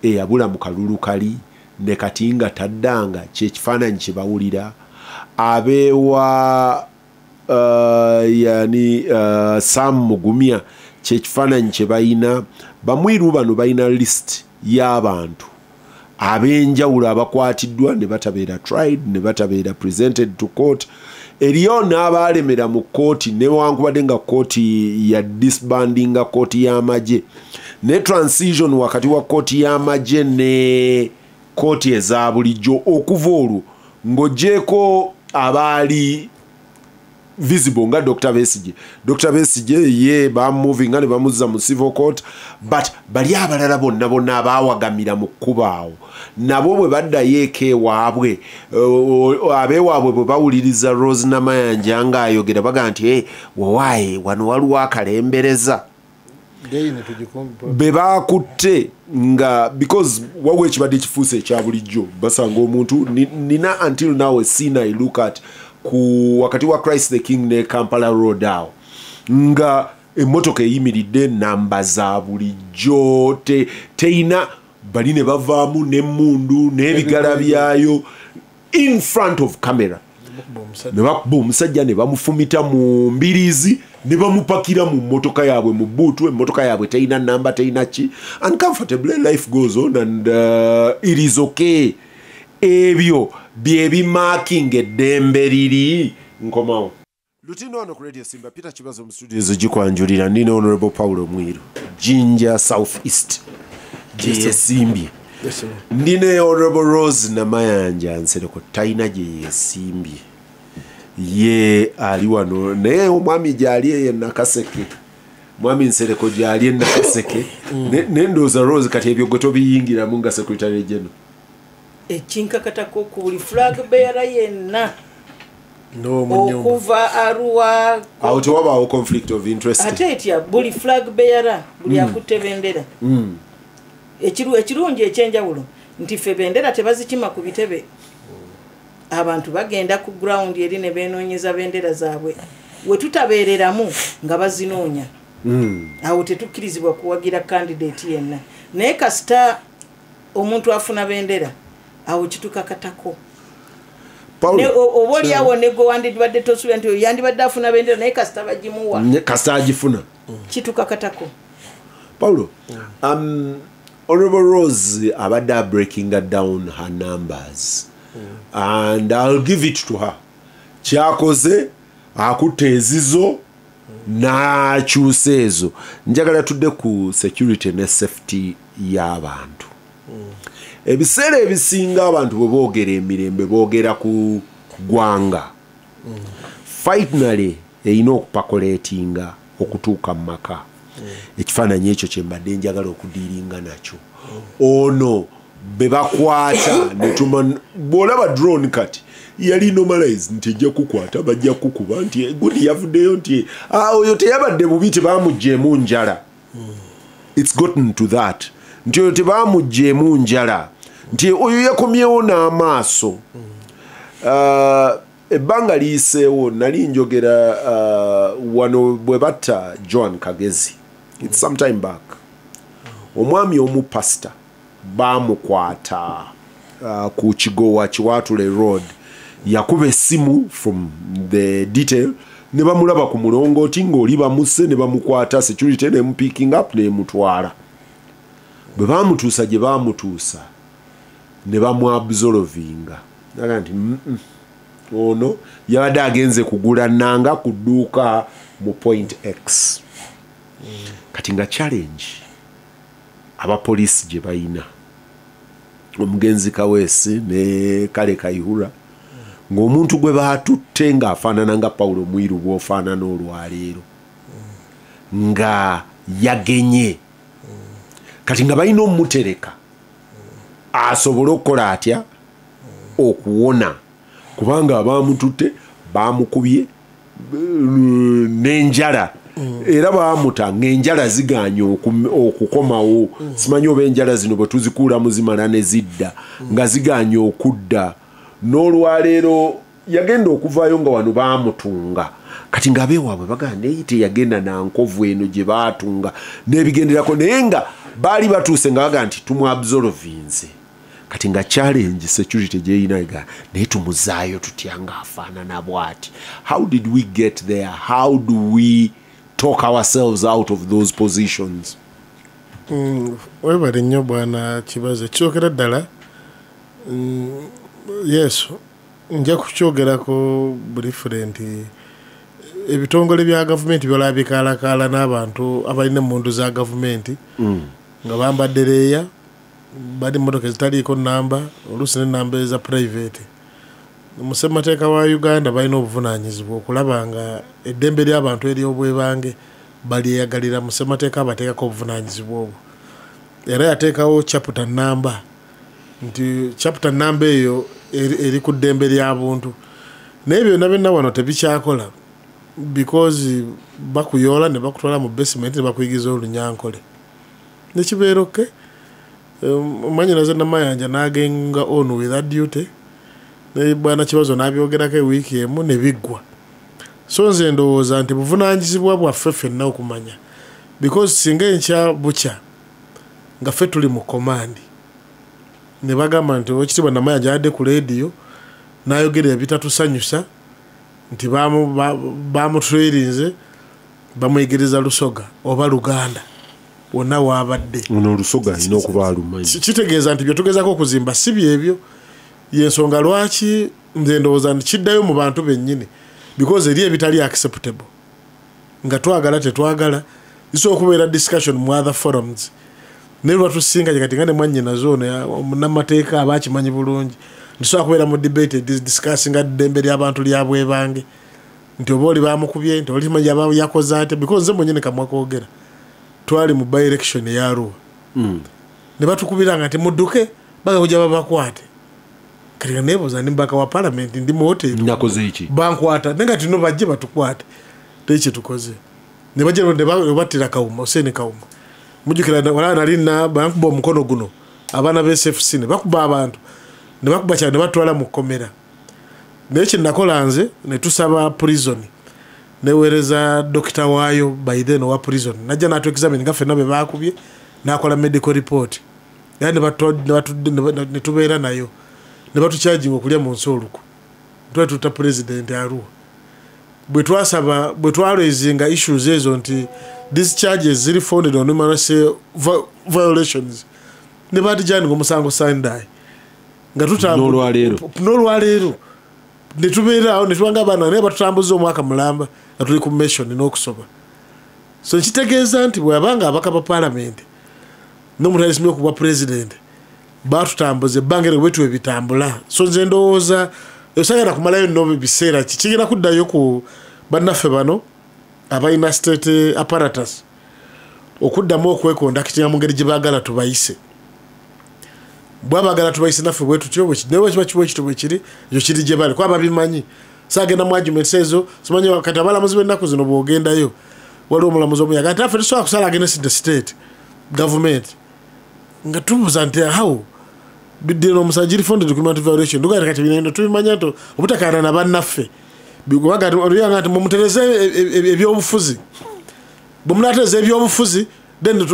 eyabula mu kalulu kali ne kati nga taddanga kyekifaananyi kye bawulira. Abeewa Sam Mugumya kyekifaananyi kye bayina. Bamwiru bano bayina list y'abantu ab'enjawulo abakwatiddwa ne batabeera tried ne batabeera presented to court. Eriyo n'abaalemera mu kooti newankubadde nga kooti ya disbandinga kooti y'amagye ne transition wakati wa kooti y'amagye ne kooti eza bulijjo okuva olwo ng'oggyeko abaali visible nga Dr. Besigye ye bamuvinga ne bamuzza mu civil court, but bali abalala bonna abaawagamira mu kkubaawo nabo bwe baddayo eka ewaabwe abeewaabwe bwe bawuliriza Rose Namayanja ng'ayogera baga nti wawaaye wano waliwo akalembereza be baakutte nga because wawe ekibadde kifuuse ekya bulijjo basanga omuntu nina until now esina I look at ku wakati wa Christ the King ne Kampala Road awo nga emmotoka eyimiridde namba za bulijjo teina bali ne bavaamu n'emmundu n'ebigala byayo in front of camera ne bakuba omusajja ne bamufumita mu mbirizi ne bamupakira mu mmotoka yaabwe mu buutu. Emmotoka yaabwe teina namba teina ki, uncomfortable, life goes on and it is okay. Ebyo bye bimarking eddembe liri nkomawo. Lutino ono ku Radio Simba Peter Kibazo mu studios gikwanjulira ndina Honorable Paulo Mwiru Jinja South East gye yesimbye. Ndine Honorable Rose Namayanja Nsereko taina gye yesimbye ye ali wano naye omwami gyali ye Nakaseke mwami Nsereko gyali ye Nakaseke nendoza Rose kati ebyo gwe tobiyingiramu nga Secretary General ekinkakatako ku buli flag bearer yenna okuva Arua awo tewabaawo conflict of interest ate etya buli flag bearer buli akutte bendera ekirungi ekyenjawulo nti ffe bendera tebazikima ku bitebe. Abantu bagenda ku ground eri ne beenoonyeza bendera zaabwe we tutabeereramu nga bazinoonya. Awo tetukkirizibwa kuwagira candidate yenna naye kasita omuntu afuna bendera awo kitukakatako. Oba oliawo nego wandibadde tosuubira nti yandibadde afuna bendera naye kasita bagimuwa kasita agifuna kitukakatako. Paulo, Honorable Rose abadde breaking down her numbers and I'll give it to her. Kyakoze akutte ezizo n'akyusa ezo. Njagala tudde ku security ne safety y'abantu. Ebiseera ebisinga abantu bwe boogera emirembe boogera ku ggwanga. Finally erina okupakoleetinga okutuuka mu maka. Ekifaananyi ekyo kye mbadde njagala okudiiringa nakyo. Ono be bakwata bw'olaba drone kati yali normalize nti ejja kukwata bajja kukuba nti gudi yavuddeyo nti oyo teyabadde bubi tebaamuggyemu njala. It's gotten to that nti oyo tebaamuggyemu njala nti oyo yakomyewo n'amaaso. Ebbanga liyiseewo nali njogera wano bwe batta John Kagezi. It's some time back. Omwami omu pastor baamukwata ku Kigowa Kiwatule Road yakuba essimu from the detail ne bamulaba ku mulongooti ng'oli bamuse ne bamukwata security ne picking up ne mutwala. Bwe baamutuusa gye baamutuusa ne bamuabsolovinga naga nti ono yabadde agenze kugula nnanga ku dduuka mu Point X. Kati nga challenge abapoliisi gye bayina omugenzi Kaweesi ne Kale Kayihura ng'omuntu gwe baatutte ng'afaanana nga Paulo Mwiru bw'ofaanana olwaleero nga yagenye kati nga balina omutereka asobole okukola atya okuwona kubanga abaamututte baamukubye n'enjala era baamuta ng'enjala ziganye okukomawo simanyi oba enjala zino bwe tuzikuulamu zimala ne zidda nga ziganye okudda n'olwaleero yagenda okuvaayo nga wano baamutunga kati ng'abeewaabwe bagamba naye teyagenda na nkovu eno gye baatunga n'ebigenderako naye nga baali batuuse nga baga nti tumwabsolovinze kati nga challenge security gyeyina naye tumuzaayo tutya ng'afaanana bw'ati. How did we get there? How do we talk ourselves out of those positions? Webale nnyo bwana Kibazo kyogera ddala yes nja kukyogerako different ebitongole bya gavumenti byolaba bikalakala n'abantu abalina emmundu za gavumenti nga bambadde leeya bali mmotoka ezitaliiko namba oluusi n'ennamba eza private. Musemateeka wa Uganda balina obuvunaanyizibwa okulaba nga eddembe ly'abantu ery'obwebange balyeyagalira. Musemateeka abateekako obuvunaanyizibwa obwo era yateekawo chapter namba nti chapter namba eyo eri ku ddembe ly'abuntu naye byonna byonna wano tebikyakola because bakuyoola ne bakutwala mu basement ne bakuyigiza olunyankole nekibeera oke mwanyinaze namayanja n'agenga on without duty ne bwana Kibazo n'abyogerako ewiiki emu ne biggwa. So nze ndowooza nti buvunaanyizibwa bwaffe ffenna okumanya because singa enkya bukya nga ffe tuli mu komandi ne bagamba nti Oweekitiibwa Namayanja adde ku leediyo n'ayogera ebitatusanyusa nti baamutrairinze bamuyigiriza Lusoga oba Luganda wonna waabadde ono Lusoga alina okuba alumanyi. Kitegeeza nti bye tugezaako okuzimba si byebyo yensonga lwaki nze ndowooza nti kiddayo mu bantu bennyini because eri ebitali acceptable nga twagala tetwagala iso okubeera discussion mu other forums ne lwatusinga kati nga ne mwannyina zoona omunnamateeka abaakimanyi bulungi ndisobola kubeera mu debate discussing ddembe ly'abantu lyabwebange nti oba oli baamukubye nti oli manyi aba yakoze ate because nze mwennyini kamwa koogera twali mu by election eya Arua ne batukubira nga temudduke baga kujja babakwate kati nga neebuuza ndi mbaka wa parliament ndi mu hoteri nakoze iki bankwata nenga tino bajje batukwate tekye tukoze ne bajje ne battira Kawuma Hussein Kawuma mujukira wala nalina bankuba omukono guno abaana be SFC ne bakuba abantu ne bakuba cyane ne batwala mu komera nekye nakola nze ne tusaba prison ne wereza dokita waayo by then wa prison najja natu examine nga fena be bakubye nakola medical report yani ne tubeera nayo ne batucharging okulya mu nsoluko tuta president Arua bwe twasaba bwe twaraising issues ezo nti these charges ziri founded on human rights violations ne batijani ngomusango Sunday nga n'olwaleero ne tubeera awo ne tubanga abaana naye batutambuza omwaka mulamba nga tuli ku mission n'okusoba. So nkitegeeza nti bwabanga abaka ba parliament n'omuntu alisimye okuba president batutambuze bangere wetu ebitambula. So nze ndowooza osagala kumalayo nno biseera kigenda kuddayo ku bannaffe bano abalina state apparatus okuddamu okwekondakitinga mu ngeri gye baagala tubayise. Bwabagala tubayise naffe bwe tutyo newe kiba kiwe kitobwe kiri ekyo kiri gye bali kwaba bimanyi saagenda mu arguments ezo simanyi kati abalamuzi b'ennaku zino bw'ogendayo waliwo omulamuzi omuyaga nti affe tusobola kusala against the state government nga tubuuza nti how bidino omusajja fund document violation nduga kati binendo tubimanya nti obutakaana na bannaffe bigwaga oluyanga nti mumutereze ebyobufuzi bumunatereze ebyobufuzi then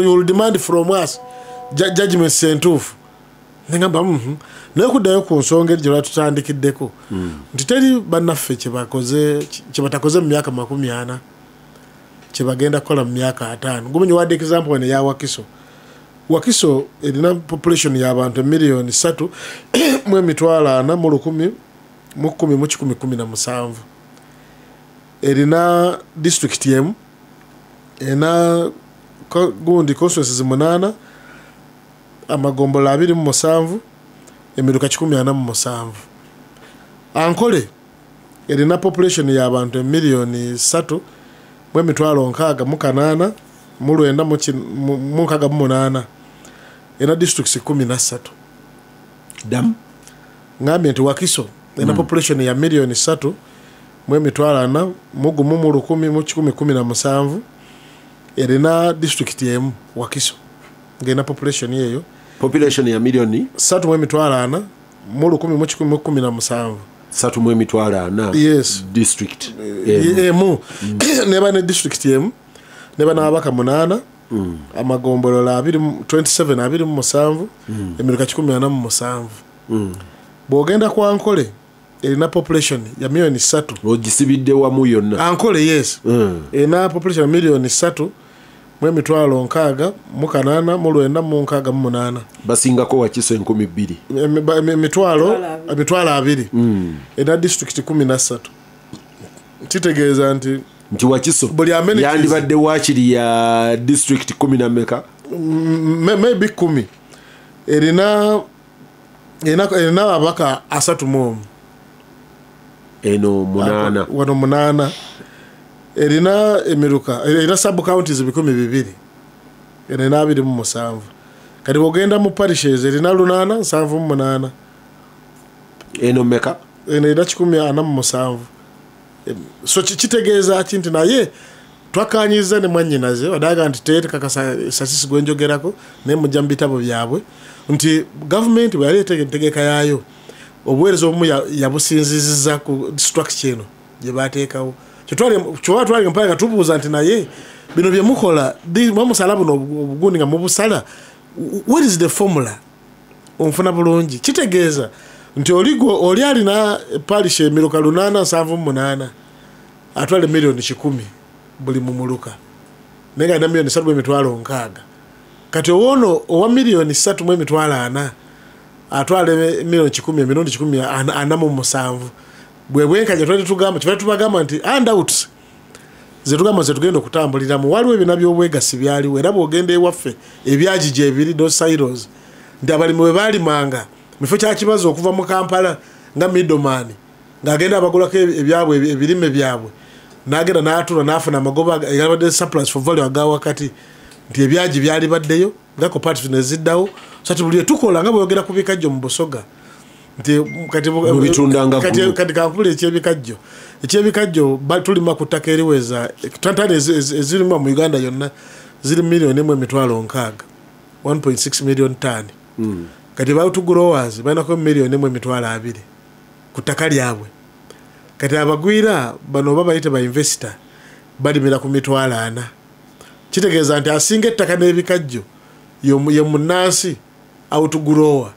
you demand from us judgment sentuufu nengamba naye kuddayo ku nsonga gye lwatutandikiddeko nti teri bannaffe kyebatakoze mu myaka 40 kyebagenda kukola mu myaka 5. Gumenye wadde example ene ya Wakiso erina population y'abantu 3,417,117 erina district yemu ena gundi constituencies 8 amagombola 27 emiruka 147. Ankole erina population y'abantu 3,668,968 ena districts 13 dam ngambye nti Wakiso ena population ya 3,6 mu emitwalo ana mu gumu mu 1017 erina district emu Wakiso ngena population yeyo population ya milioni 3.4 mu 1017 3.4 yes district emu neba ne district emu neba n'abaka 8 amagombolola 27 emiruka 17 bwogenda kwa Ankole erina population ya milioni 3 ogisibidde wamu yonna Ankole yes erina population ya milioni 3 mu emitwalo 6 mu 8 mu 9 mu 6 mu 8 basingako Wakiso 2,000 emitwalo 2 erina district 13 kitegeeza nti Wakiso yandibadde waakiri ya district 10 na meka maybe 10 erina ababaka 3 eno 8 wano 8 erina emiruka erina sub counties 200 erina 27 kati ogenda mu parishes erina 8 eno meka erina 147 so kitegeeza kinti naye twakanyiza ne mwanyinaze wadaga nti kakasa sasisi gwenjogerako ne mujja bitabo byabwe nti government bwe yali tegeka yayo obuweereza obumu yabusinziziza ku structure eno gye bateekawo kyotwali mpaka tubuuza nti naye bino bye mukola mwamusala buno obugundi nga mubusala what is the formula onfuna bulungi kitegeeza nti oli alina parish emiruka 878 atwale milioni 10 buli mumuluka nenga na milioni 3.6 kati wono owa milioni 3.4 atwale milioni 10 emirundi 10 anamu musanvu bwebwenka je twali tubagamba nti handouts zetugamba zetugenda okutambulira mu waliwo ebinabyo obwegasi byaliwo era bwogenda ewaffe ebyagije ebiri do silos nti abalimi bwe balimanga mifo kya kibazo okuva mu Kampala nga middleman ngagenda abagulako ebyabwe ebirime byabwe nagenda n'atula n'afuna amagoba yabadde surplus for value aga wakati nti ebyaji byali baddeyo nga cooperative neziddawo so buli tukola nga bwogera ku bikajjo mu Busoga nti kati kampula ekyebikajjo tulima ku ttaka eriweza tantane ezirimu mu Uganda yonna ziri milioni 1.6 1.6 million ton kati ba growers banako milioni 1.2 ku ttaka lyabwe kati abagwira bano babayite ba investor balimira ku 4 kitegeeza nti asinga ettaka n'ebikajjo ye munansi out grower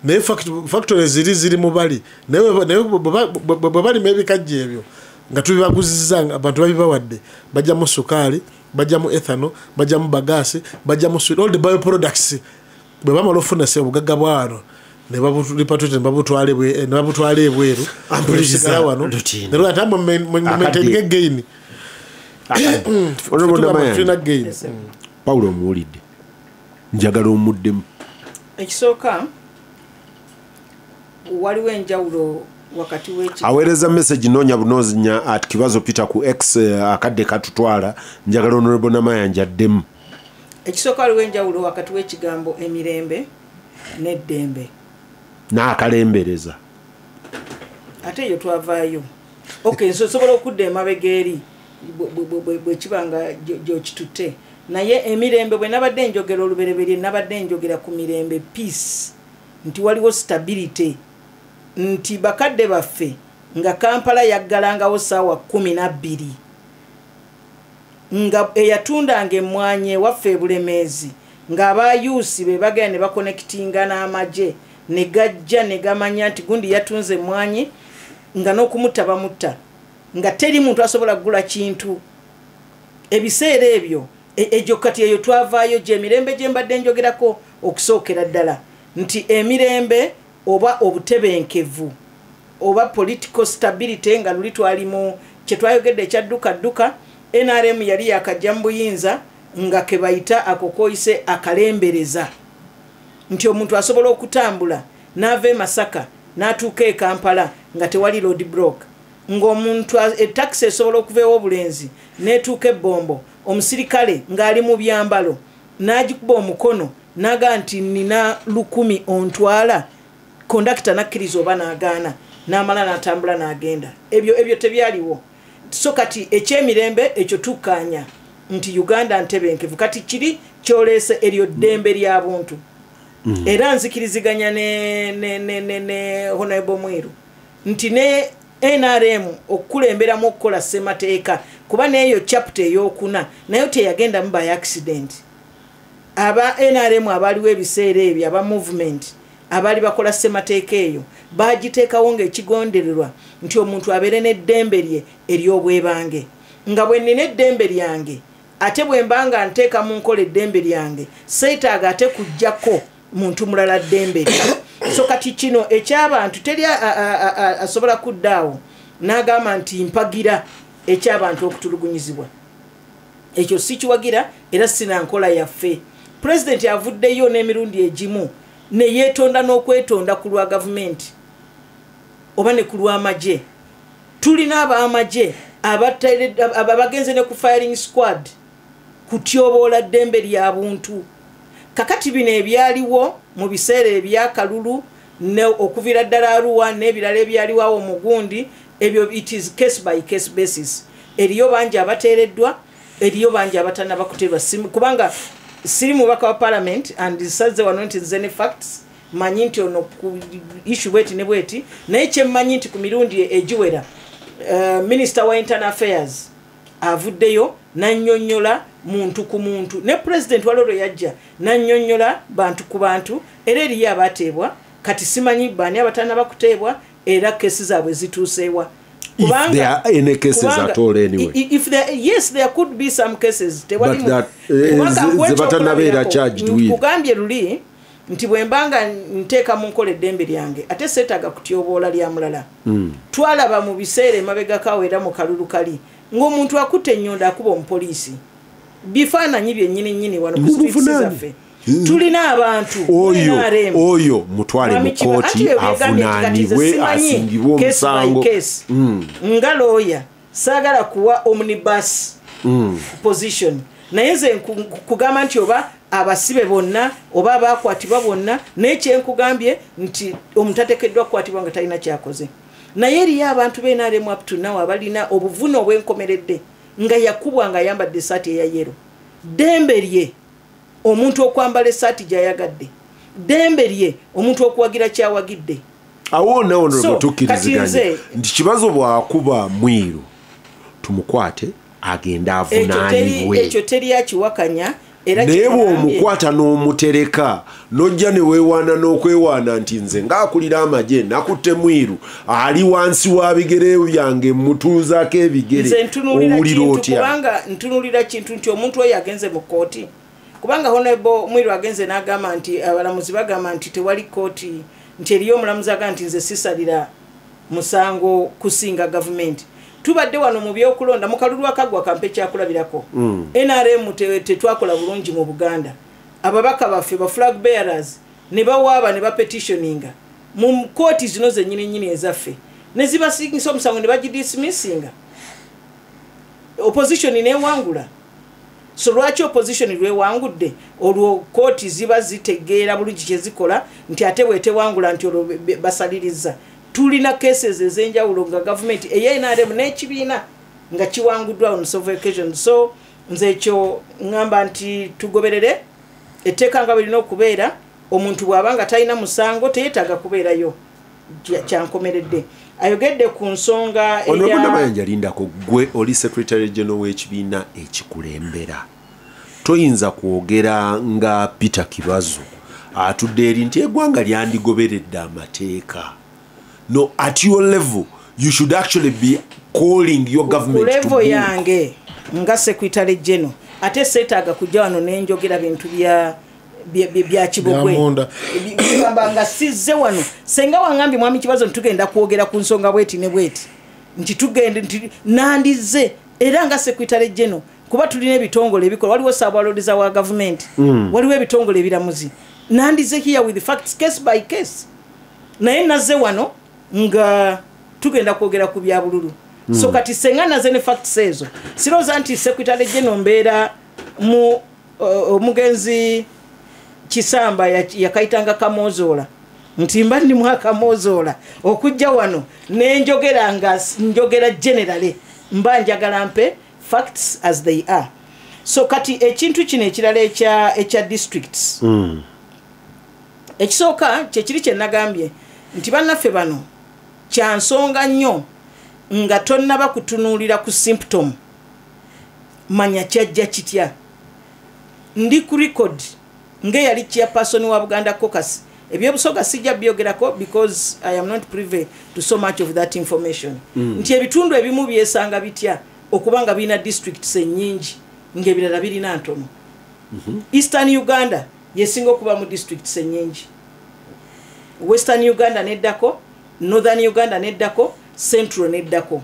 ne factories ziri mu bali naye bali mebikajjo ebyo nga tubibaguziza abantu babibawadde bajja mu sukali bajja mu ethanol bajja mu bagasi bajja mu all the bioproducts bwe bamala ofuna se obugagga bwano ne babutulipatute babutwale ebweru ampuliza wano ne lwatamba mmentenge gain gain Paulo muwulidde njagala omuddemu ekisooka waliwo enjawulo wakati w'eki aweereza message noonya bunoozinya at kibazo Peter ku X akadde katutwala njagala Honorable Namayanja addemu ekisooka waliwo enjawulo wakati w'ekigambo emirembe n'eddembe n'akalembereza ate eyo twavaayo okay so sobola okudda emabega eri bwe kibanga gyokitutte naye emirembe bwe nabadde njogera olubereberye nabadde njogera ku mirembe peace nti waliwo stability nti bakadde baffe nga Kampala yaggalangawo ssaawa 12 nga eyatundanga emmwanyi waffe ebulemeezi ng'abayuusi be bagenda ne bakonnekitinga n'amagye ne gajja ne gamanya nti gundi yatunze emmwanyi nga n'okumutta bamutta nga teri muntu asobola kugula kintu ebiseera ebyo egyo kati eyo twavaayo gye emirembe gye mbadde njogerako okusookera ddala nti emirembe oba obutebenkevu oba political stability nga luli twalimu kye twayogedde ekyadduka NRM yali yakajja mu buyinza nga ke bayita akokoyise akalembereza nti omuntu asobola okutambula n'ava e Masaka n'atuuka e Kampala nga tewali road block ng'omuntu taxi esobola okuveewo obulenzi n'etuuka ebbombo omusirikale ng'ali mu byambalo n'agikuba omukono n'aga nti nina 1000 ontwala kondakita nakkiriza oba n'agaana n'amala n'atambula n'agenda ebyo tebyaliwo so kati ekyemirembe ekyo tukkaanya nti Uganda ntebenkevu kati kiri kyoleese eryo ddembe ly'abuntu era nzikiriziganya ne Honorable Mwiru nti ne NRM okukulemberamu okukola ssemateeka kuba n'eyo chapter ey'okuna nayo teyagendamu by accident aba NRM abaliwo ebiseera ebyo aba movement abali bakola ssemateeka eyo bagiteekawo ng'ekigondererwa nti omuntu abeere n'eddembe lye ery'obwebange nga bwe nnina eddembe lyange ate bwe mbanga nteeka mu nkola eddembe lyange seetaaga ate kujjako muntu mulala ddembe lye so kati kino eky'abantu teri asobola kuddaawo n'agamba nti mpagira eky'abantu okutulugunyizibwa ekyo si kiwagira era sina nkola yaffe pulezidenti avuddeyo n'emirundi egimu ne yeetonda n'okwetonda ku lwa gavumenti oba ne ku lw'amagye tulina ab'amagye abagenze ne ku firing squad kutyoboola ddembe ly'abuntu kakati bino ebyaliwo mu biseera ebyakalulu okuvira ddala Arua n'ebirala ebyaliwawo mu gundi ebyo it is case by case basis eriyo bangi abateereddwa eriyo bangi abatana bakuterwa kubanga siri mubaka wa parliament and saze wano nti nze ne facts manyi nti ono ku issue bweti ne bweti naye kyemmanyi nti ku mirundi egiwera minister wa internal affairs avuddeyo nannyonnyola muntu ku muntu ne president walolo yajja nannyonnyola bantu ku bantu era eriyo abateebwa kati simanyi bani abatana bakuteebwa era kesi zaabwe zituuseewa if there are any cases at all anyway yes there could be some cases but that zebatanabeera charged with kugambye luli nti bwe mbanga nteeka mu nkola eddembe lyange ate seetaaga kutyoboola lya mulala twalaba mu biseera emabega kawera mu kalulu kali ng'omuntu akutte ennyonda akuba omupoliisi bifaananyi byennyini wano ku streets zaffe tulina abantu oyo mutwale mu kooti avunaanibwe asingibwe omusango nga looya saagala kuwa omnibus position naye nze kugamba nti oba abasibe bonna oba abakwatibwa bonna naye kyenkugambye nti omuntu ateekeddwa kukwatibwa nga talina kyakoze naye eriyo abantu b'NRM up to now abalina obuvune obwenkomeredde nga yakubwa nga ayambadde essaati eya yero ddembe lye omuntu okwambala essaati gy'ayagadde ddembe lye omuntu okuwagira kyawagidde awo nawo tukkiriziganya nti kibazo bwakuba Mwiru tumukwate agenda avunaanibwe ekyo teri akiwakanya naye bw'omukwata n'omutereka n'ojja ne weewaana n'okwewaana nti nze ng'akulira amagye nakutte Mwiru ali wansi wa bigere byange mutuuzaako ebigere owulira otya kubanga ntunulira kintu nti omuntu oyo agenze mu kooti kubanga Honorable Mwiru agenze n'agamba nti abalamuzi bagamba nti tewali kooti nti eriyo omulamuzi agamba nti nze sisalira musango kusinga gavumenti tubadde wano mu byokulonda mu kalulu akagwa kampe kyakulabirako NRM tetwakola bulungi mu Buganda ababaka baffe ba flag bearers ne bawaaba ne bapetitioninga mu kooti zino zennyini ezaffe ne zibasingisa omusango ne bagidismissinga opposition neewangula so lwaki opposition lwewangudde olwo kooti ziba zitegeera bulungi kyezikola nti ate bwetewangula nti olwo basaliriza tulina cases ezenjawulo nga government NRM n'ekibiina nga kiwanguddwa on several occasions so nze ekyo ngamba nti tugoberere etteeka nga birina okubeera omuntu bw'abanga talina musango teyeetaaga kubeerayo kyankomeredde ayogedde ku nsonga onobunamayanja lindako gwe oli secretary general w'ekibiina ekikulembera toyinza kwogera nga Peter Kibazo atudde eri nti eggwanga lyandigoberedde amateeka. No, at your level, you should actually be calling your government to level yange nga secretary general ate seetaaga kujja wano n'enjogera bintu bya kibogwe bigamba sizze wano senga wangambye mwami Kibazo ntugenda kwogera ku nsonga bweti ne bweti nti tugende nti nandize era nga secretary general kuba tulina ebitongole ebikola waliwo saabwalodiza wa government waliwo ebitongole ebiramuzi nandize here with the facts case by case naye nazze wano nga tugenda kwogera ku bya bululu so kati senga naze ne facts ezo siroza nti secretary general mbeera mu omugenzi Kisamba yakaitanga Kamozola nti mba ndi mwaka mozola okujja wano nenjogera nga njogera generally mba njagala mpe facts as they are. So kati ekintu kino ekirala ekya districts ekisooka kyekiri kye nagambye nti bannaffe bano kyansonga nnyo nga tonnaba kutunuulira ku symptom manya kyajja kitya. Ndi ku record ngeyali chairperson wa Buganda Caucus ebyobusoga sijja byogerako because I am not privy to so much of that information. Nti ebitundu ebimu byesanga bitya okubanga bina districts ennyingi ngebirala birina ntono. Eastern Uganda yesinga okuba mu districts ennyingi. Western Uganda neddako, Northern Uganda neddako, Central neddako.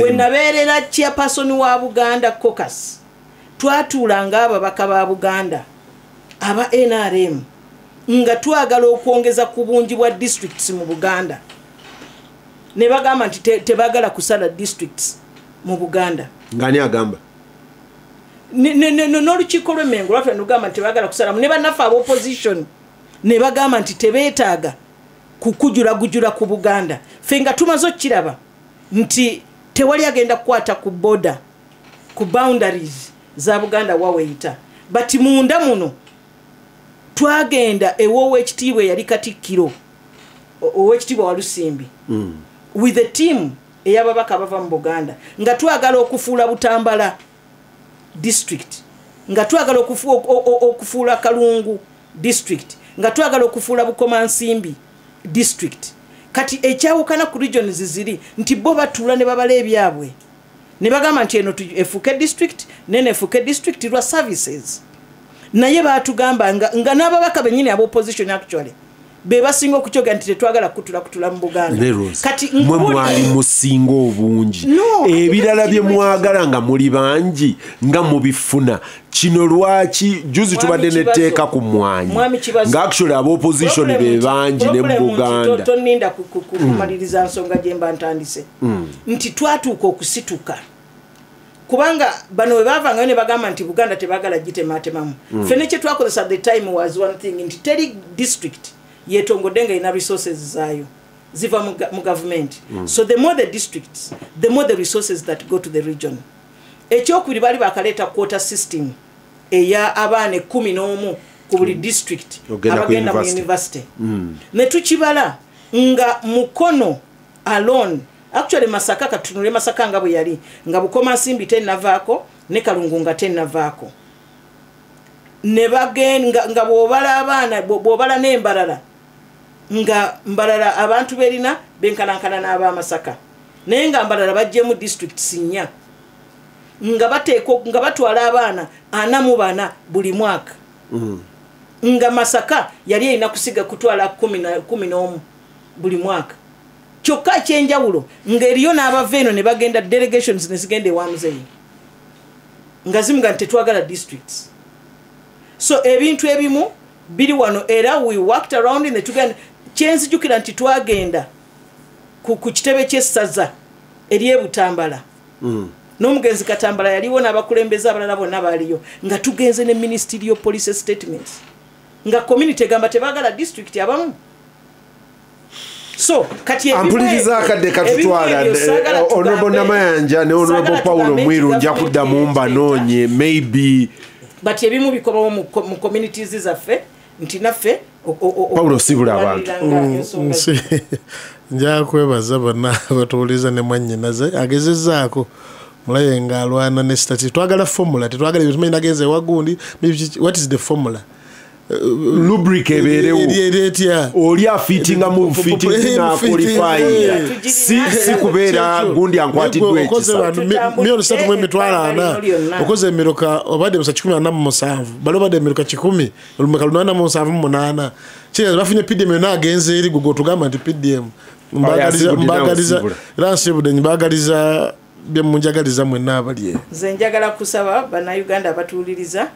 Wenabeerera chairperson wa Buganda Caucus twatuulanga ababaka ba Buganda aba NRM nga twagala okwongeza ku bungi bwa districts mu Buganda. Ne bagamba nti tebagala kusala districts mu Buganda. Ngani agamba? N'olukiiko lw'Emmengo lwaffe nugamba nti tebagala kusala. Ne bannaffe opposition ne bagamba nti tebeetaaga kukujulagujula ku Buganda. Ffe nga tumaze okiraba nti tewali agenda kukwata ku border ku boundaries za Buganda waweyita. But munda muno twagenda ow'ekitiibwa yali Katikkiro ow'ekitiibwa Walusimbi with the team ey'ababaka bava mu Buganda nga twagala okufuula Butambala district, nga twagala okufuula Kalungu district, nga twagala okufuula Bukomansimbi district. Kati ekyawukana ku regions ziri nti bo batuula ne babala ebyabwe ne bagamba nti eno efuuke district nene efuuke district lwa services. Naye batugamba nga n'ababaka bennyini aba opposition actually be basinga okukyoga nti tetwagala kutula mu Buganda. Kati mwe mwali musinga obungi ebirala bye mwagala nga muli bangi nga mubifuna. Kino lwaki juzi tubadde netteeka ku mwanyi nga actually aba opposition be bangi ne mu Buganda. Toninda kumaliriza nsonga gye mba ntandise nti twatuuka okusituka kubanga bano we bavanga ne bagamba nti Buganda tebagala gitematemamu. Fene kye twakozesa at the time was one thing nti teri district yetongodde nga ina resources zayo ziva mu government. So the more the districts, the more the resources that go to the region. Ekyokubiri bali bakaleeta quota system eya abaana 11 ku buli district abagenda mu university. Ne tukibala nga Mukono alone actually Masaka katunule Masaka nga bwe yali nga Bukomansimbi 10 navaako ne Kalungu nga 10 navaako. Ne bagenda nga bw'obala abaana bw'obala n'embalala nga mbalala abantu berina benkanankana n'aba Masaka naye nga mbalala bajjemu district sinya nga batwala abaana 44 buli mwaka. Nga Masaka yali erina kusiga kutwala 11 buli mwaka. Kyokka ekyenjawulo nga eriyo n'abava eno ne bagenda delegations ne zigenda ewa Muzeeyi nga zimu nga tetwagala districts. So ebintu ebimu biri wano era we worked around in the tuganda kyenzijukira nti twagenda ku kitebe ky'essaza eri Butambala. N'omugenzi Katambala yaliwo n'abakulembeze abalala bonna baaliyo nga tugenze ne ministerial police statements nga community egamba tebagala district abamu. So kati ampuliriza akadde katutwala Honorable Namayanja ne Honorable Paulo Mwiru nja kuddamu mbanoonye maybe but ebimu bikobawo mu communities zaffe nti naffe Paulo sibula abantu nja kwebaza bonna batuuliza ne mwannyinaze agezezzaako mulaye nga alwana ne stati twagala formula tetwagala ebintu tumanyi nagenze wagundi what is the formula lubric ebeerewo oli afiitinga mu fiitingi na qualify si kubeera gundi ankwatiddwa ekisa milioni 3.40 okoze emiruka obadde musa 17 balo badde emiruka 10 olumeka 878 kye bafunye PDM nagenze eri gugo tugamba nti PDM mbagaliza ransibude mbagaliza bye munjagaliza mwenna abali nze njagala kusaba bana Uganda abatuuliriza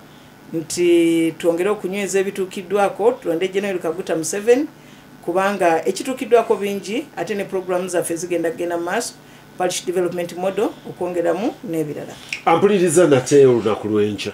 nti tuongere okunyweza ebituukiddwako tulonde General Kaguta Museveni kubanga ekituukiddwako bingi ate ne programs zaffe zigenda maaso parish development model okwongeramu n'ebirala. Ampuliriza nate olunaku lw'enkya